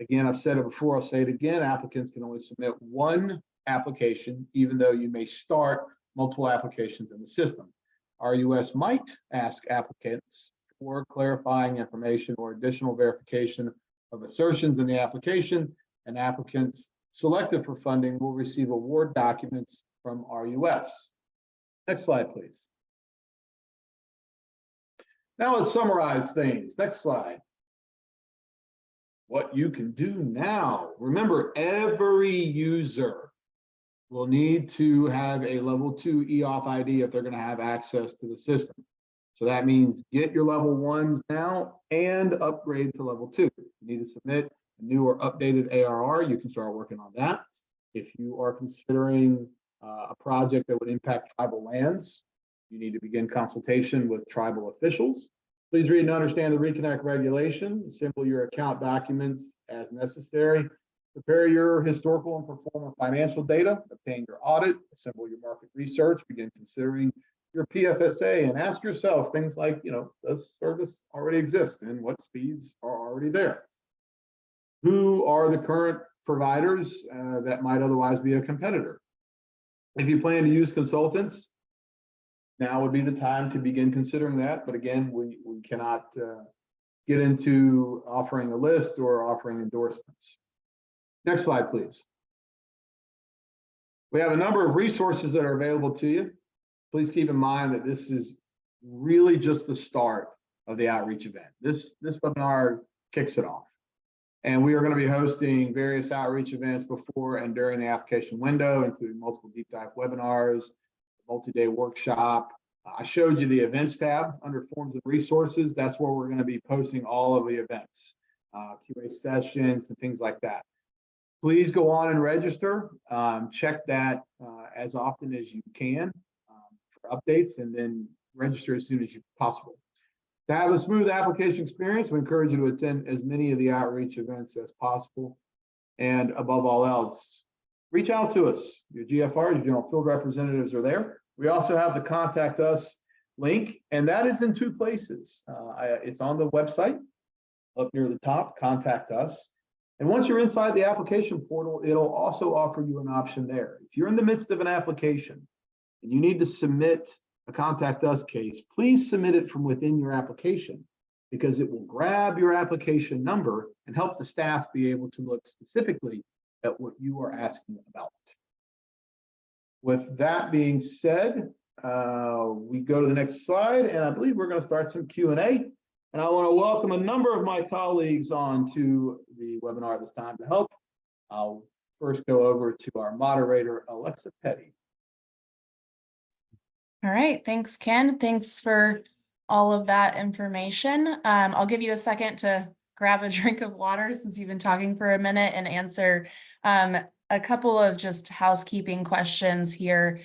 Again, I've said it before, I'll say it again, applicants can only submit one application, even though you may start multiple applications in the system. RUS might ask applicants for clarifying information or additional verification of assertions in the application, and applicants selected for funding will receive award documents from RUS. Next slide, please. Now let's summarize things. Next slide. What you can do now. Remember, every user will need to have a level 2 eAuth ID if they're going to have access to the system. So that means get your level 1s now and upgrade to level 2. If you need to submit a new or updated ARR, you can start working on that. If you are considering a project that would impact tribal lands, you need to begin consultation with tribal officials. Please read and understand the ReConnect regulation, assemble your account documents as necessary, prepare your historical and performance financial data, obtain your audit, assemble your market research, begin considering your PFSA, and ask yourself things like, does service already exist and what speeds are already there? Who are the current providers that might otherwise be a competitor? If you plan to use consultants, now would be the time to begin considering that. But again, we cannot get into offering a list or offering endorsements. Next slide, please. We have a number of resources that are available to you. Please keep in mind that this is really just the start of the outreach event. This webinar kicks it off. And we are going to be hosting various outreach events before and during the application window, including multiple deep dive webinars, multi-day workshop. I showed you the events tab under forms and resources. That's where we're going to be posting all of the events, QA sessions and things like that. Please go on and register. Check that as often as you can for updates, and then register as soon as possible. To have a smooth application experience, we encourage you to attend as many of the outreach events as possible. And above all else, reach out to us. Your GFRs, your general field representatives are there. We also have the Contact Us link, and that is in two places. It's on the website up near the top, Contact Us. And once you're inside the application portal, it'll also offer you an option there. If you're in the midst of an application and you need to submit a Contact Us case, please submit it from within your application, because it will grab your application number and help the staff be able to look specifically at what you are asking about. With that being said, we go to the next slide, and I believe we're going to start some Q&A. And I want to welcome a number of my colleagues on to the webinar this time to help. I'll first go over to our moderator, Alexa Petty. All right, thanks, Ken. Thanks for all of that information. I'll give you a second to grab a drink of water since you've been talking for a minute and answer a couple of just housekeeping questions here.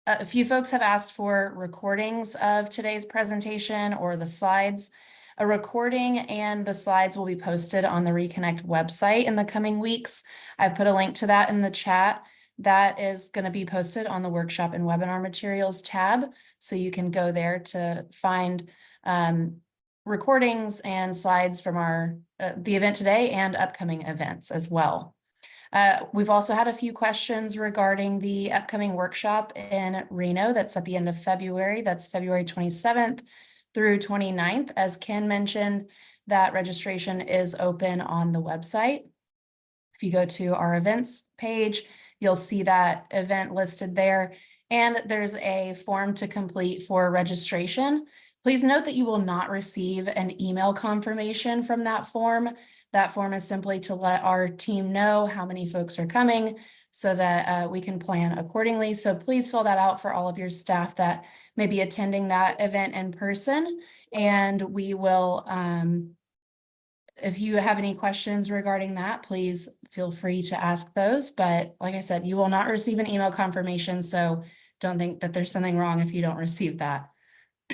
A few folks have asked for recordings of today's presentation or the slides. A recording and the slides will be posted on the ReConnect website in the coming weeks. I've put a link to that in the chat. That is going to be posted on the workshop and webinar materials tab. So you can go there to find recordings and slides from our the event today and upcoming events as well. We've also had a few questions regarding the upcoming workshop in Reno. That's at the end of February. That's February 27th through 29th. As Ken mentioned, that registration is open on the website. If you go to our events page, you'll see that event listed there, and there's a form to complete for registration. Please note that you will not receive an email confirmation from that form. That form is simply to let our team know how many folks are coming so that we can plan accordingly. So please fill that out for all of your staff that may be attending that event in person. And we will, if you have any questions regarding that, please feel free to ask those. But like I said, you will not receive an email confirmation. So don't think that there's something wrong if you don't receive that.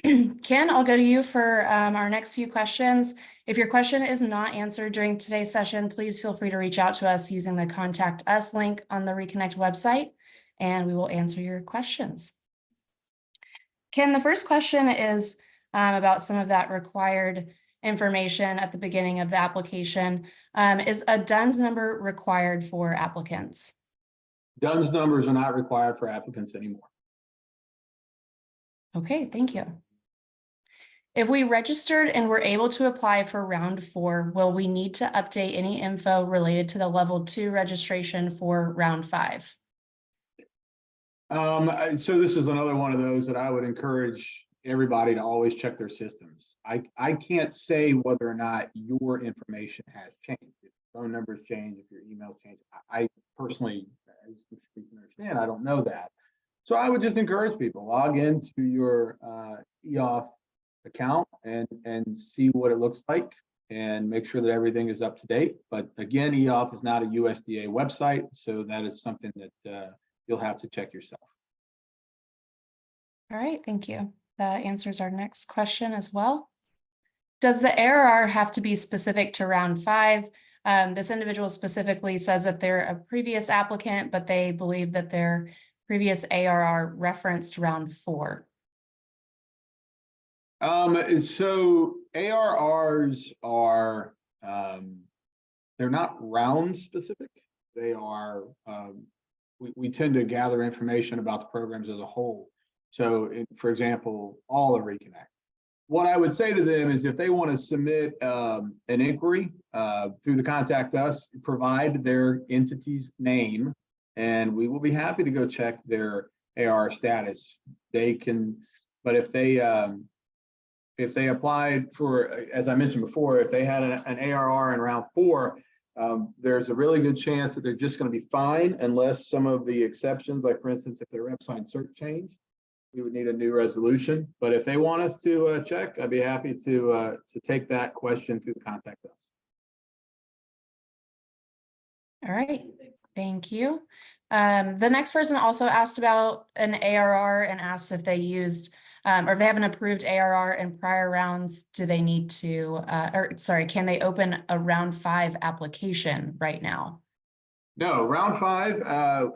Ken, I'll go to you for our next few questions. If your question is not answered during today's session, please feel free to reach out to us using the Contact Us link on the ReConnect website, and we will answer your questions. Ken, the first question is about some of that required information at the beginning of the application. Is a DUNS number required for applicants? DUNS numbers are not required for applicants anymore. Okay, thank you. If we registered and were able to apply for round 4, will we need to update any info related to the level 2 registration for round 5? So this is another one of those that I would encourage everybody to always check their systems. I can't say whether or not your information has changed. If your phone numbers change, if your emails change. I personally, as you can understand, I don't know that. So I would just encourage people, log into your EOF account and see what it looks like and make sure that everything is up to date. But again, EOF is not a USDA website, so that is something that you'll have to check yourself. All right, thank you. That answers our next question as well. Does the ARR have to be specific to round 5? This individual specifically says that they're a previous applicant, but they believe that their previous ARR referenced round 4. So ARRs are, they're not round specific. They are, we tend to gather information about the programs as a whole. So for example, all of ReConnect. What I would say to them is if they want to submit an inquiry through the Contact Us, provide their entity's name, and we will be happy to go check their AR status. They can, but if they applied for, as I mentioned before, if they had an ARR in round 4, there's a really good chance that they're just going to be fine unless some of the exceptions, like for instance, if their website search changed, we would need a new resolution. But if they want us to check, I'd be happy to take that question through the Contact Us. All right, thank you. The next person also asked about an ARR and asked if they used or if they have an approved ARR in prior rounds, do they need to, can they open a round 5 application right now? No, round 5,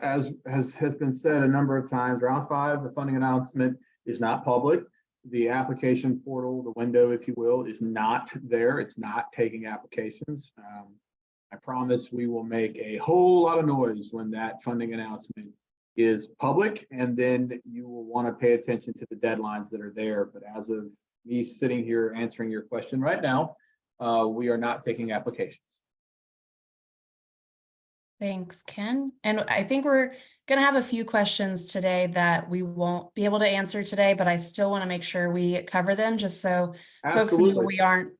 as has been said a number of times, round 5, the funding announcement is not public. The application portal, the window, if you will, is not there. It's not taking applications. I promise we will make a whole lot of noise when that funding announcement is public, and then you will want to pay attention to the deadlines that are there. But as of me sitting here answering your question right now, we are not taking applications. Thanks, Ken. And I think we're going to have a few questions today that we won't be able to answer today, but I still want to make sure we cover them just so folks know Absolutely. we aren't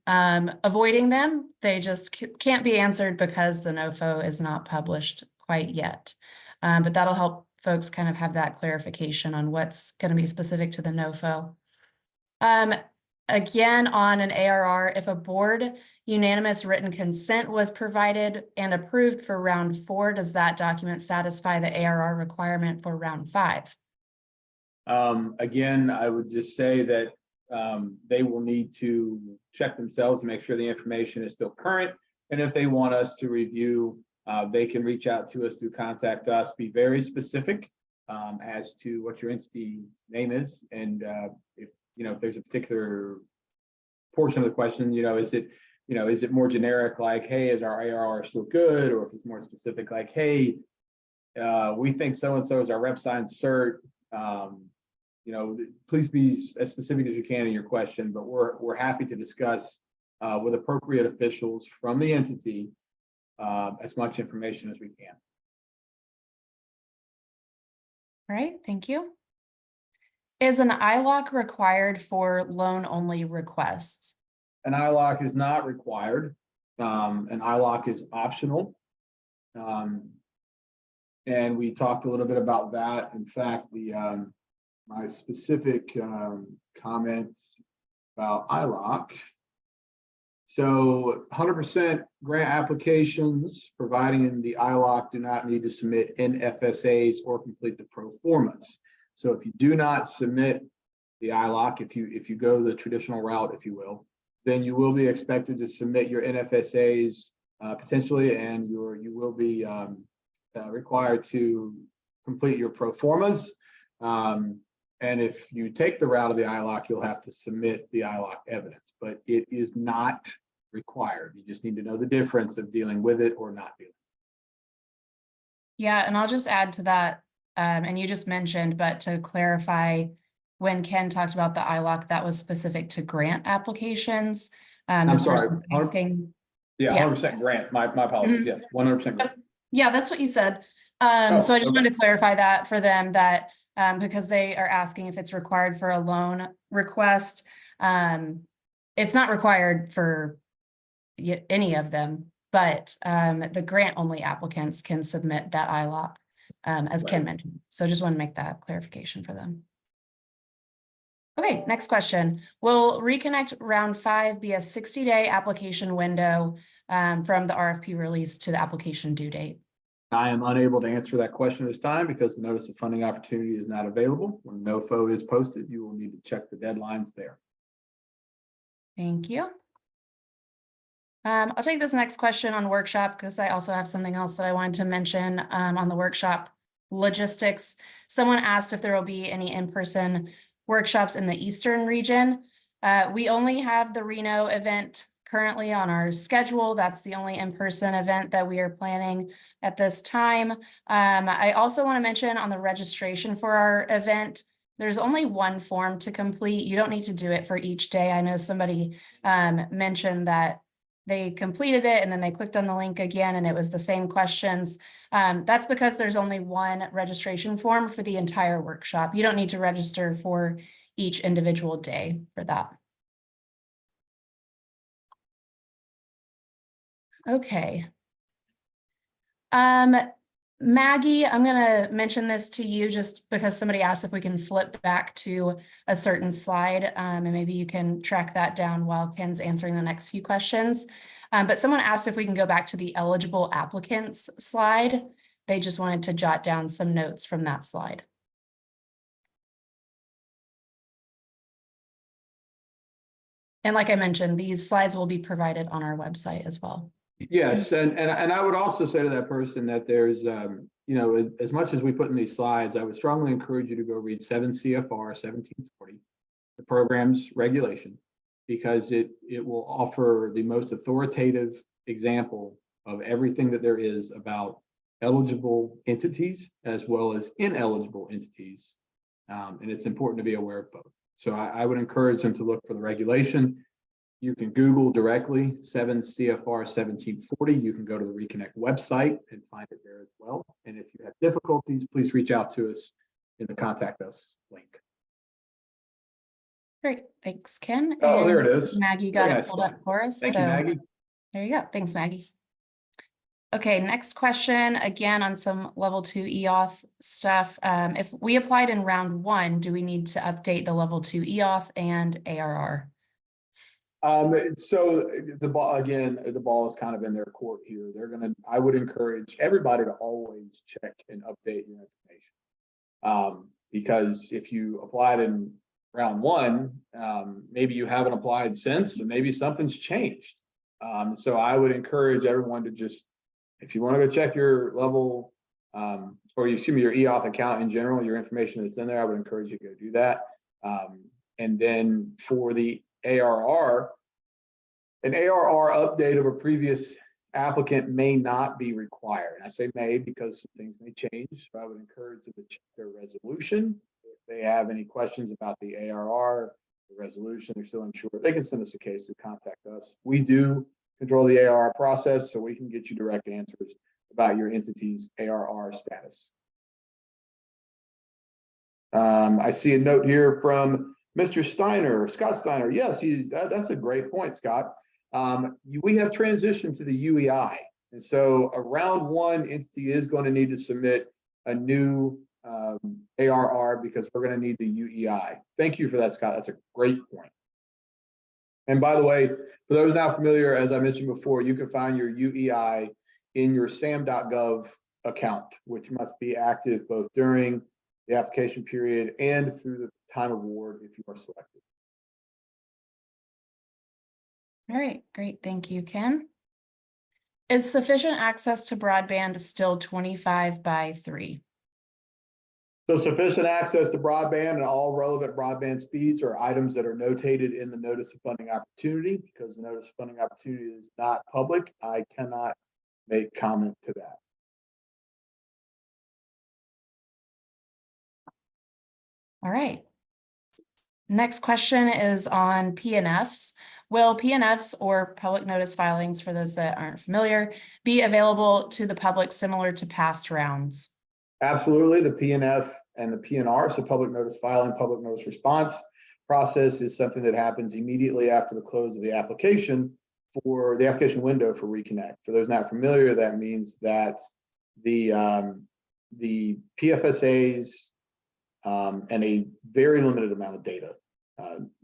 avoiding them. They just can't be answered because the NOFO is not published quite yet. But that'll help folks kind of have that clarification on what's going to be specific to the NOFO. Again, on an ARR, if a board unanimous written consent was provided and approved for round 4, does that document satisfy the ARR requirement for round 5? Again, I would just say that they will need to check themselves and make sure the information is still current. And if they want us to review, they can reach out to us through contact us, be very specific as to what your entity name is. And if there's a particular portion of the question, is it more generic, like, hey, is our ARR still good? Or if it's more specific, like, hey, we think so-and-so is our rep sign cert. Please be as specific as you can in your question, but we're happy to discuss with appropriate officials from the entity as much information as we can. All right, thank you. Is an ILOC required for loan-only requests? An ILOC is not required. An ILOC is optional. And we talked a little bit about that. In fact, my specific comments about ILOC. So 100% grant applications providing in the ILOC do not need to submit NFSAs or complete the pro formas. So if you do not submit the ILOC, if you go the traditional route, if you will, then you will be expected to submit your NFSAs potentially, and you will be required to complete your pro formas. And if you take the route of the ILOC, you'll have to submit the ILOC evidence, but it is not required. You just need to know the difference of dealing with it or not dealing. Yeah, and I'll just add to that, and you just mentioned, but to clarify, when Ken talked about the ILOC, that was specific to grant applications. I'm sorry. Asking, yeah, 100% grant. My apologies. Yes, 100% grant. Yeah, that's what you said. So I just wanted to clarify that for them, that because they are asking if it's required for a loan request. It's not required for any of them, but the grant only applicants can submit that ILOC, as Ken mentioned. So just want to make that clarification for them. Okay, next question. Will ReConnect round 5 be a 60-day application window from the RFP release to the application due date? I am unable to answer that question this time because the notice of funding opportunity is not available. When NOFO is posted, you will need to check the deadlines there. Thank you. I'll take this next question on workshop because I also have something else that I wanted to mention on the workshop logistics. Someone asked if there will be any in-person workshops in the Eastern region. We only have the Reno event currently on our schedule. That's the only in-person event that we are planning at this time. I also want to mention on the registration for our event, there's only one form to complete. You don't need to do it for each day. I know somebody mentioned that they completed it and then they clicked on the link again and it was the same questions. That's because there's only one registration form for the entire workshop. You don't need to register for each individual day for that. Okay. Maggie, I'm going to mention this to you just because somebody asked if we can flip back to a certain slide, and maybe you can track that down while Ken's answering the next few questions. But someone asked if we can go back to the eligible applicants slide. They just wanted to jot down some notes from that slide. And like I mentioned, these slides will be provided on our website as well. Yes, and I would also say to that person that there's, you know, as much as we put in these slides, I would strongly encourage you to go read 7 CFR 1740, the program's regulation, because it will offer the most authoritative example of everything that there is about eligible entities as well as ineligible entities. And it's important to be aware of both. So I would encourage them to look for the regulation. You can Google directly 7 CFR 1740. You can go to the ReConnect website and find it there as well. And if you have difficulties, please reach out to us in the contact us link. Great, thanks, Ken. Oh, there And it is. Maggie got Very it nice pulled up slide. for us. Thank you, Maggie. There you go. Thanks, Maggie. Okay, next question, again, on some level 2 EAuth stuff. If we applied in round 1, do we need to update the level 2 EAuth and ARR? So the ball is kind of in their court here. I would encourage everybody to always check and update your information. Because if you applied in round 1, maybe you haven't applied since, and maybe something's changed. So I would encourage everyone to just, if you want to go check your level, or you excuse me, your EAuth account in general, your information that's in there, I would encourage you to go do that. And then for the ARR, an ARR update of a previous applicant may not be required. And I say may because some things may change. So I would encourage them to check their resolution. If they have any questions about the ARR, the resolution, they're still unsure, they can send us a case to contact us. We do control the ARR process, so we can get you direct answers about your entity's ARR status. I see a note here from Mr. Steiner, Scott Steiner. Yes, that's a great point, Scott. We have transitioned to the UEI. And so a round 1 entity is going to need to submit a new ARR because we're going to need the UEI. Thank you for that, Scott. That's a great point. And by the way, for those not familiar, as I mentioned before, you can find your UEI in your usda.gov account, which must be active both during the application period and through the time of award if you are selected. All right, great. Thank you, Ken. Is sufficient access to broadband still 25 by 3? So sufficient access to broadband and all relevant broadband speeds are items that are notated in the notice of funding opportunity. Because the notice of funding opportunity is not public, I cannot make comment to that. All right. Next question is on PNFs. Will PNFs, or public notice filings, for those that aren't familiar, be available to the public similar to past rounds? Absolutely. The PNF and the PNR, so public notice filing, public notice response process, is something that happens immediately after the close of the application for the application window for ReConnect. For those not familiar, that means that the PFSAs and a very limited amount of data,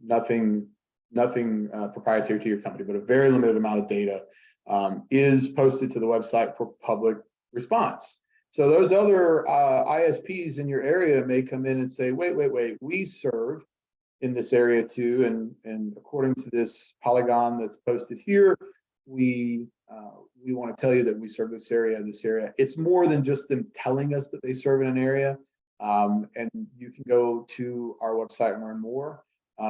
nothing proprietary to your company, but a very limited amount of data is posted to the website for public response. So those other ISPs in your area may come in and say, wait, we serve in this area too, and according to this polygon that's posted here, we want to tell you that we serve this area. It's more than just them telling us that they serve in an area, and you can go to our website and learn more.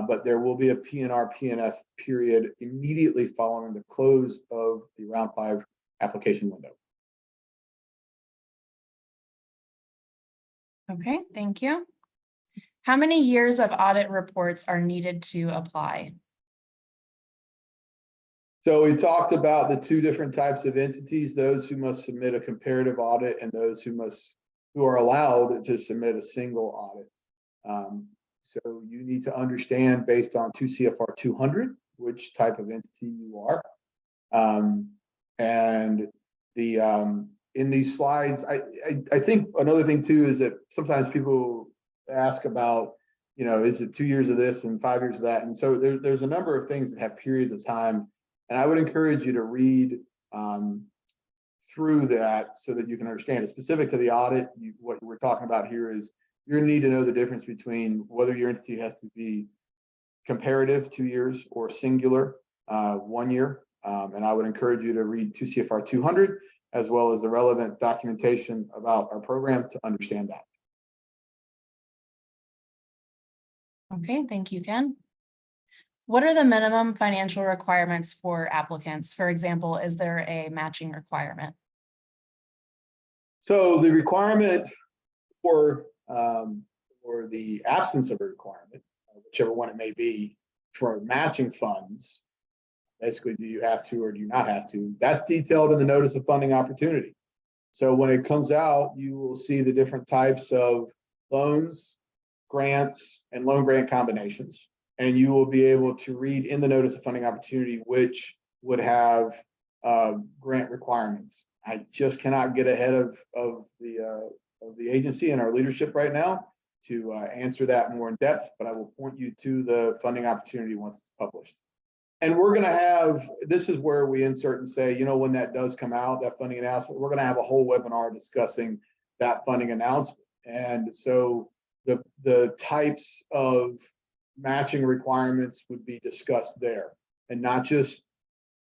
But there will be a PNR PNF period immediately following the close of the round 5 application window. Okay, thank you. How many years of audit reports are needed to apply? So we talked about the 2 different types of entities, those who must submit a comparative audit and those who are allowed to submit a single audit. So you need to understand, based on 2 CFR 200, which type of entity you are. And in these slides, I think another thing too is that sometimes people ask about, is it 2 years of this and 5 years of that? And so there's a number of things that have periods of time. And I would encourage you to read through that so that you can understand it. Specific to the audit, what we're talking about here is you're going to need to know the difference between whether your entity has to be comparative 2 years or singular 1 year. And I would encourage you to read 2 CFR 200 as well as the relevant documentation about our program to understand that. Okay, thank you, Ken. What are the minimum financial requirements for applicants? For example, is there a matching requirement? So the requirement for the absence of a requirement, whichever one it may be, for matching funds, basically, do you have to or do you not have to? That's detailed in the notice of funding opportunity. So when it comes out, you will see the different types of loans, grants, and loan grant combinations. And you will be able to read in the notice of funding opportunity which would have grant requirements. I just cannot get ahead of the agency and our leadership right now to answer that more in depth, but I will point you to the funding opportunity once it's published. And we're going to have, this is where we insert and say, you know, when that does come out, that funding announcement, we're going to have a whole webinar discussing that funding announcement. And so the types of matching requirements would be discussed there, and not just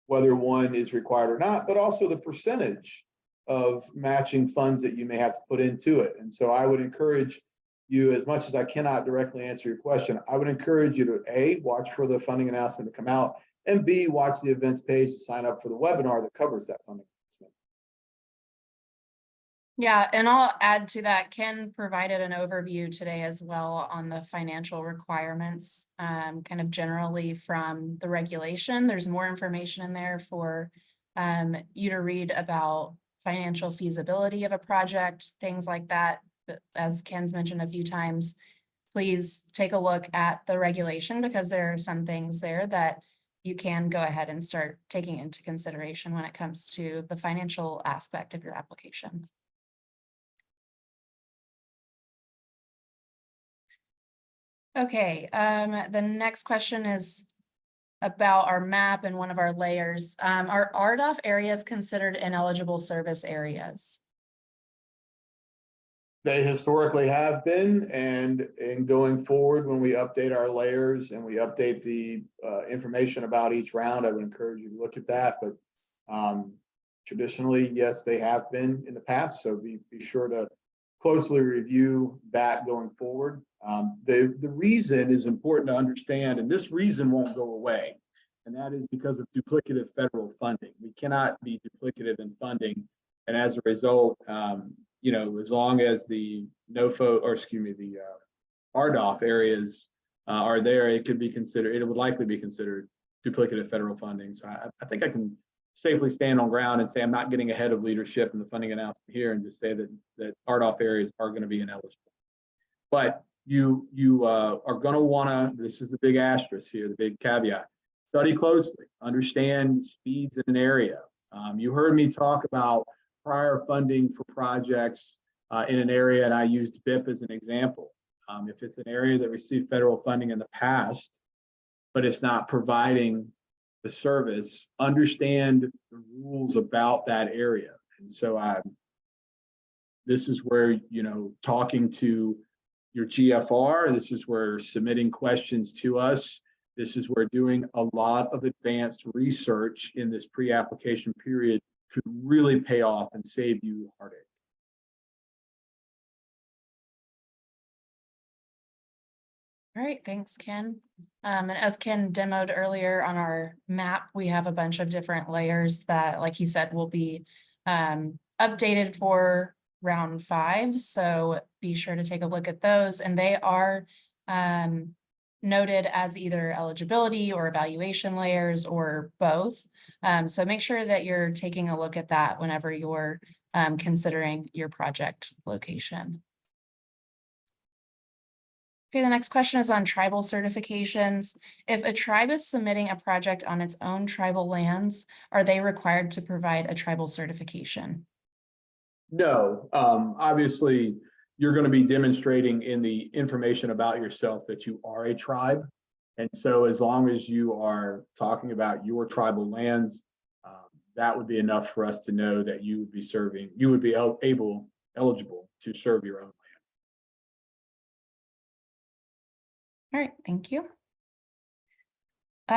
whether one is required or not, but also the percentage of matching funds that you may have to put into it. And so I would encourage you, as much as I cannot directly answer your question, I would encourage you to A, watch for the funding announcement to come out, and B, watch the events page to sign up for the webinar that covers that funding announcement. Yeah, and I'll add to that. Ken provided an overview today as well on the financial requirements, kind of generally from the regulation. There's more information in there for you to read about financial feasibility of a project, things like that. As Ken's mentioned a few times, please take a look at the regulation, because there are some things there that you can go ahead and start taking into consideration when it comes to the financial aspect of your application. Okay, the next question is about our map and one of our layers. Are RDOF areas considered ineligible service areas? They historically have been, and in going forward, when we update our layers and we update the information about each round, I would encourage you to look at that. But traditionally, yes, they have been in the past. So be sure to closely review that going forward. The reason is important to understand, and this reason won't go away, and that is because of duplicative federal funding. We cannot be duplicative in funding, and as a result, you know, as long as the the RDOF areas are there, it could be considered, it would likely be considered duplicative federal funding. So I think I can safely stand on ground and say I'm not getting ahead of leadership in the funding announcement here, and just say that RDOF areas are going to be ineligible. But you are going to want to, this is the big asterisk here, the big caveat, study closely, understand speeds in an area. You heard me talk about prior funding for projects in an area, and I used BIP as an example. If it's an area that received federal funding in the past, but it's not providing the service, understand the rules about that area. And so this is where, you know, talking to your GFR, this is where submitting questions to us, this is where doing a lot of advanced research in this pre-application period could really pay off and save you heartache. All right, thanks, Ken. And as Ken demoed earlier on our map, we have a bunch of different layers that, like he said, will be updated for round 5. So be sure to take a look at those. And they are noted as either eligibility or evaluation layers or both. So make sure that you're taking a look at that whenever you're considering your project location. Okay, the next question is on tribal certifications. If a tribe is submitting a project on its own tribal lands, are they required to provide a tribal certification? No, obviously, you're going to be demonstrating in the information about yourself that you are a tribe. And so as long as you are talking about your tribal lands, that would be enough for us to know that you would be serving, you would be eligible to serve your own land. All right, thank you.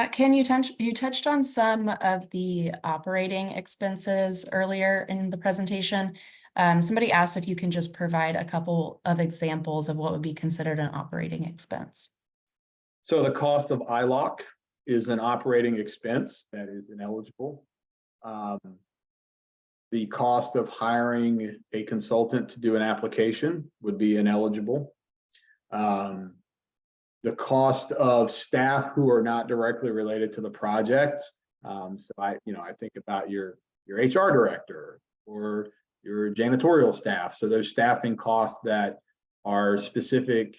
Ken, you touched on some of the operating expenses earlier in the presentation. Somebody asked if you can just provide a couple of examples of what would be considered an operating expense. So the cost of ILOC is an operating expense that is ineligible. The cost of hiring a consultant to do an application would be ineligible. The cost of staff who are not directly related to the project. So I think about your HR director or your janitorial staff. So there's staffing costs that are specific,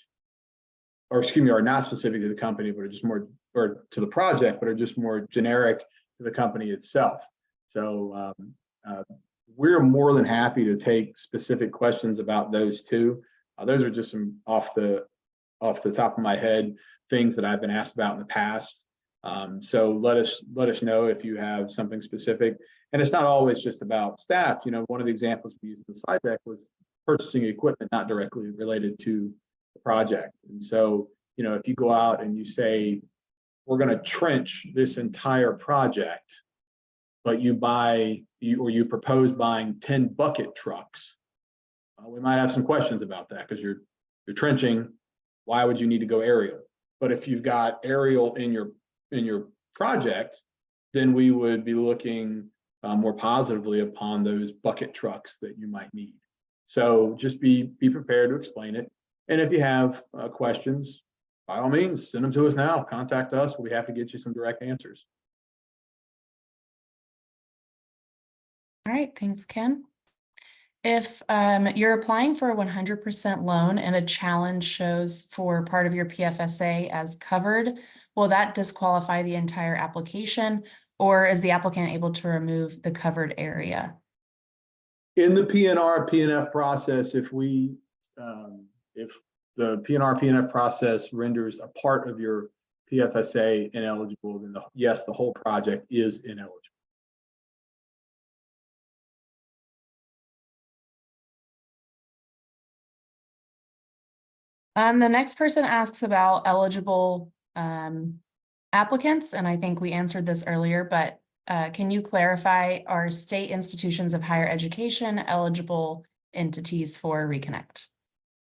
or excuse me, are not specific to the company, but are just more, or to the project, but are just more generic to the company itself. So we're more than happy to take specific questions about those two. Those are just some off the top of my head things that I've been asked about in the past. So let us know if you have something specific. And it's not always just about staff. One of the examples we used in the slide deck was purchasing equipment not directly related to the project. And so, if you go out and you say, we're going to trench this entire project, but you propose buying 10 bucket trucks, we might have some questions about that, because you're trenching. Why would you need to go aerial? But if you've got aerial in your project, then we would be looking more positively upon those bucket trucks that you might need. So just be prepared to explain it. And if you have questions, by all means, send them to us now. Contact us. We'll be happy to get you some direct answers. All right, thanks, Ken. If you're applying for a 100% loan and a challenge shows for part of your PFSA as covered, will that disqualify the entire application, or is the applicant able to remove the covered area? In the PNF process, if the PNF process renders a part of your PFSA ineligible, then yes, the whole project is ineligible. The next person asks about eligible applicants, and I think we answered this earlier, but can you clarify, are state institutions of higher education eligible entities for ReConnect?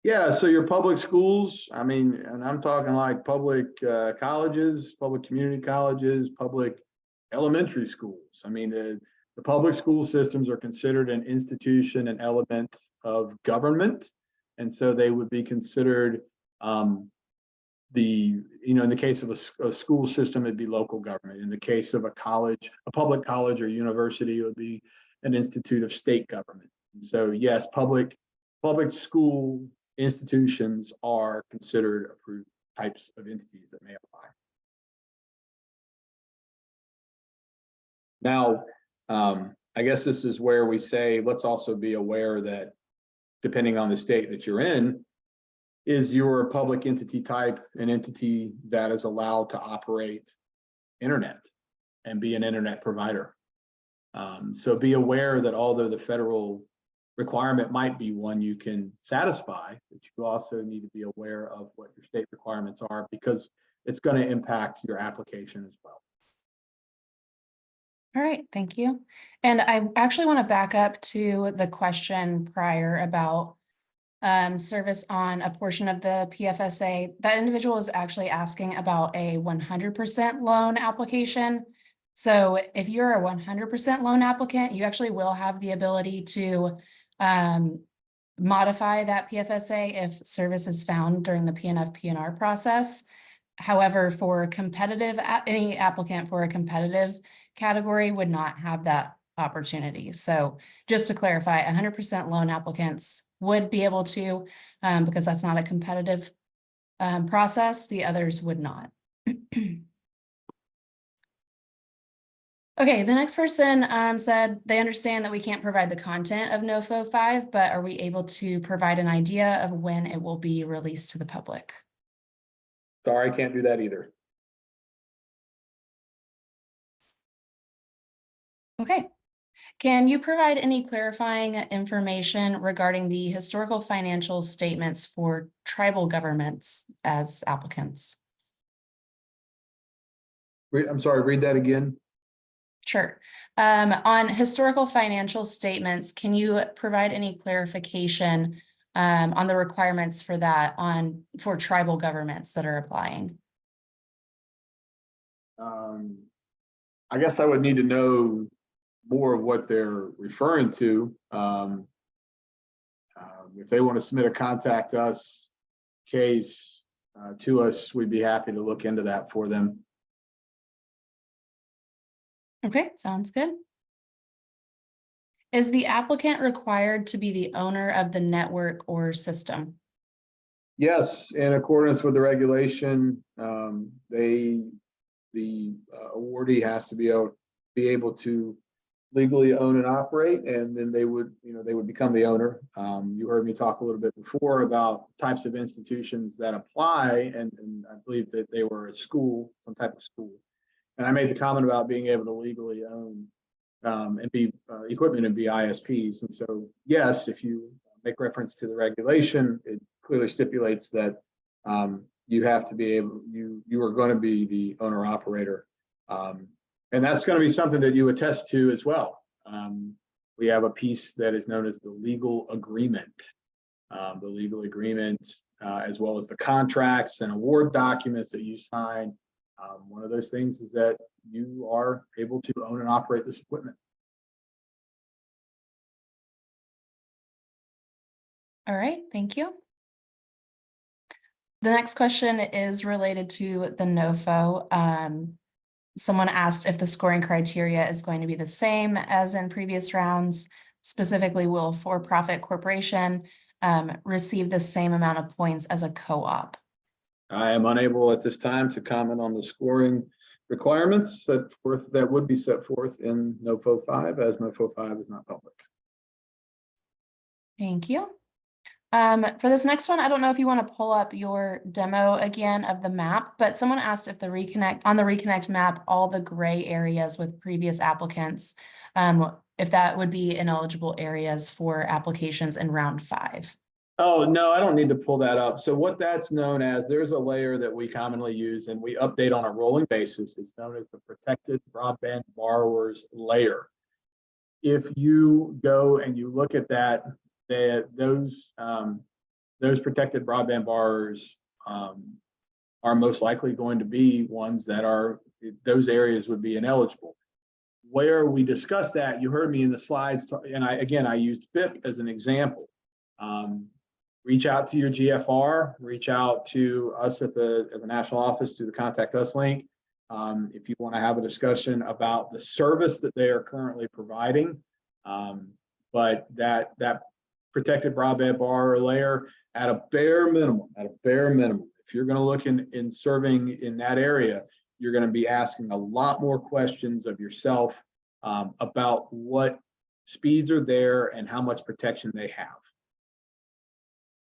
Yeah, so your public schools, and I'm talking like public colleges, public community colleges, public elementary schools. The public school systems are considered an institution, an element of government. And so they would be considered in the case of a school system, it'd be local government. In the case of a college, a public college or university, it would be an institute of state government. And so yes, public school institutions are considered approved types of entities that may apply. Now, I guess this is where we say, let's also be aware that depending on the state that you're in, is your public entity type an entity that is allowed to operate internet and be an internet provider? So be aware that although the federal requirement might be one you can satisfy, that you also need to be aware of what your state requirements are, because it's going to impact your application as well. All right, thank you. And I actually want to back up to the question prior about service on a portion of the PFSA. That individual is actually asking about a 100% loan application. So if you're a 100% loan applicant, you actually will have the ability to modify that PFSA if service is found during the PNR process. However, for competitive, any applicant for a competitive category would not have that opportunity. So just to clarify, 100% loan applicants would be able to, because that's not a competitive process. The others would not. Okay, the next person said they understand that we can't provide the content of NOFO 5, but are we able to provide an idea of when it will be released to the public? Sorry, I can't do that either. Okay. Can you provide any clarifying information regarding the historical financial statements for tribal governments as applicants? I'm sorry, read that again. Sure. On historical financial statements, can you provide any clarification on the requirements for that for tribal governments that are applying? I guess I would need to know more of what they're referring to. If they want to submit a contact us case to us, we'd be happy to look into that for them. Okay, sounds good. Is the applicant required to be the owner of the network or system? Yes, in accordance with the regulation, the awardee has to be able to legally own and operate, and then they would become the owner. You heard me talk a little bit before about types of institutions that apply, and I believe that they were a school, some type of school. And I made the comment about being able to legally own and be equipment and be ISPs. And so, yes, if you make reference to the regulation, it clearly stipulates that you have to be able, you are going to be the owner operator. And that's going to be something that you attest to as well. We have a piece that is known as the legal agreement. The legal agreement, as well as the contracts and award documents that you sign. One of those things is that you are able to own and operate this equipment. All right, thank you. The next question is related to the NOFO. Someone asked if the scoring criteria is going to be the same as in previous rounds. Specifically, will a for-profit corporation receive the same amount of points as a co-op? I am unable at this time to comment on the scoring requirements that would be set forth in NOFO 5, as NOFO 5 is not public. Thank you. For this next one, I don't know if you want to pull up your demo again of the map, but someone asked if the ReConnect map, all the gray areas with previous applicants, if that would be ineligible areas for applications in round 5. Oh, no, I don't need to pull that up. So what that's known as, there's a layer that we commonly use and we update on a rolling basis. It's known as the protected broadband borrowers layer. If you go and you look at that, those protected broadband borrowers are most likely going to be ones that are, those areas would be ineligible. Where we discuss that, you heard me in the slides, and I used BIP as an example. Reach out to your GFR, reach out to us at the national office through the Contact Us link. If you want to have a discussion about the service that they are currently providing, but that protected broadband borrower layer at a bare minimum, if you're going to look in serving in that area, you're going to be asking a lot more questions of yourself about what speeds are there and how much protection they have.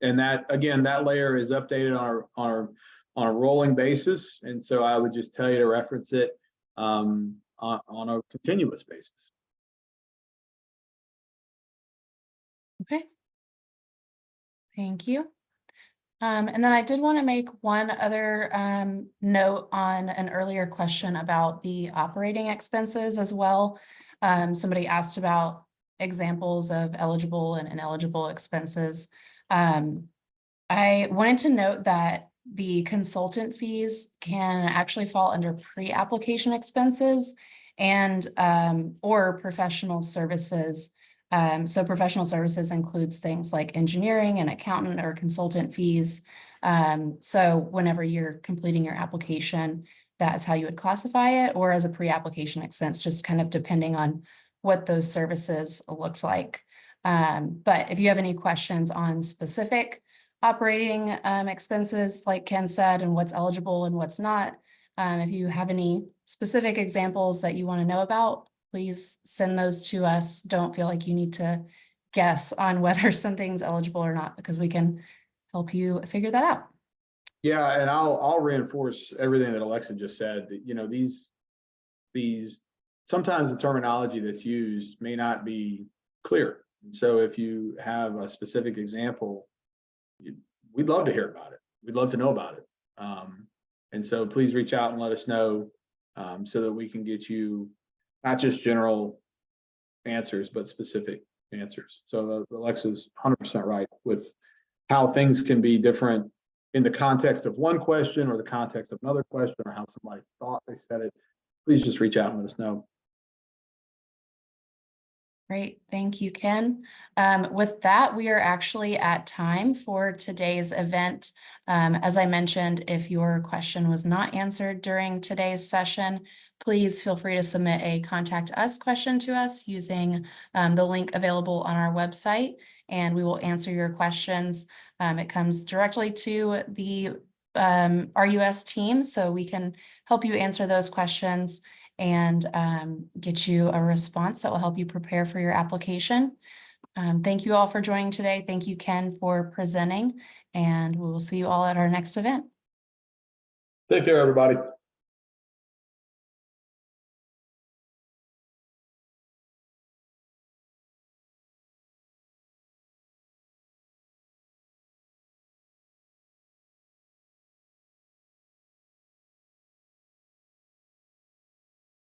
And that, again, that layer is updated on a rolling basis. And so I would just tell you to reference it on a continuous basis. Okay. Thank you. And then I did want to make one other note on an earlier question about the operating expenses as well. Somebody asked about examples of eligible and ineligible expenses. I wanted to note that the consultant fees can actually fall under pre-application expenses and or professional services. So professional services includes things like engineering and accountant or consultant fees. So whenever you're completing your application, that's how you would classify it, or as a pre-application expense, just kind of depending on what those services looked like. But if you have any questions on specific operating expenses, like Ken said, and what's eligible and what's not, if you have any specific examples that you want to know about, please send those to us. Don't feel like you need to guess on whether something's eligible or not, because we can help you figure that out. Yeah, and I'll reinforce everything that Alexa just said. That, you know, these sometimes the terminology that's used may not be clear. So if you have a specific example, we'd love to hear about it. We'd love to know about it. And so please reach out and let us know so that we can get you not just general answers, but specific answers. So Alexa's 100% right with how things can be different in the context of one question or the context of another question or how somebody thought they said it. Please just reach out and let us know. Great, thank you, Ken. With that, we are actually at time for today's event. As I mentioned, if your question was not answered during today's session, please feel free to submit a contact us question to us using the link available on our website, and we will answer your questions. It comes directly to the RUS team, so we can help you answer those questions and get you a response that will help you prepare for your application. Thank you all for joining today. Thank you, Ken, for presenting, and we will see you all at our next event. Take care, everybody.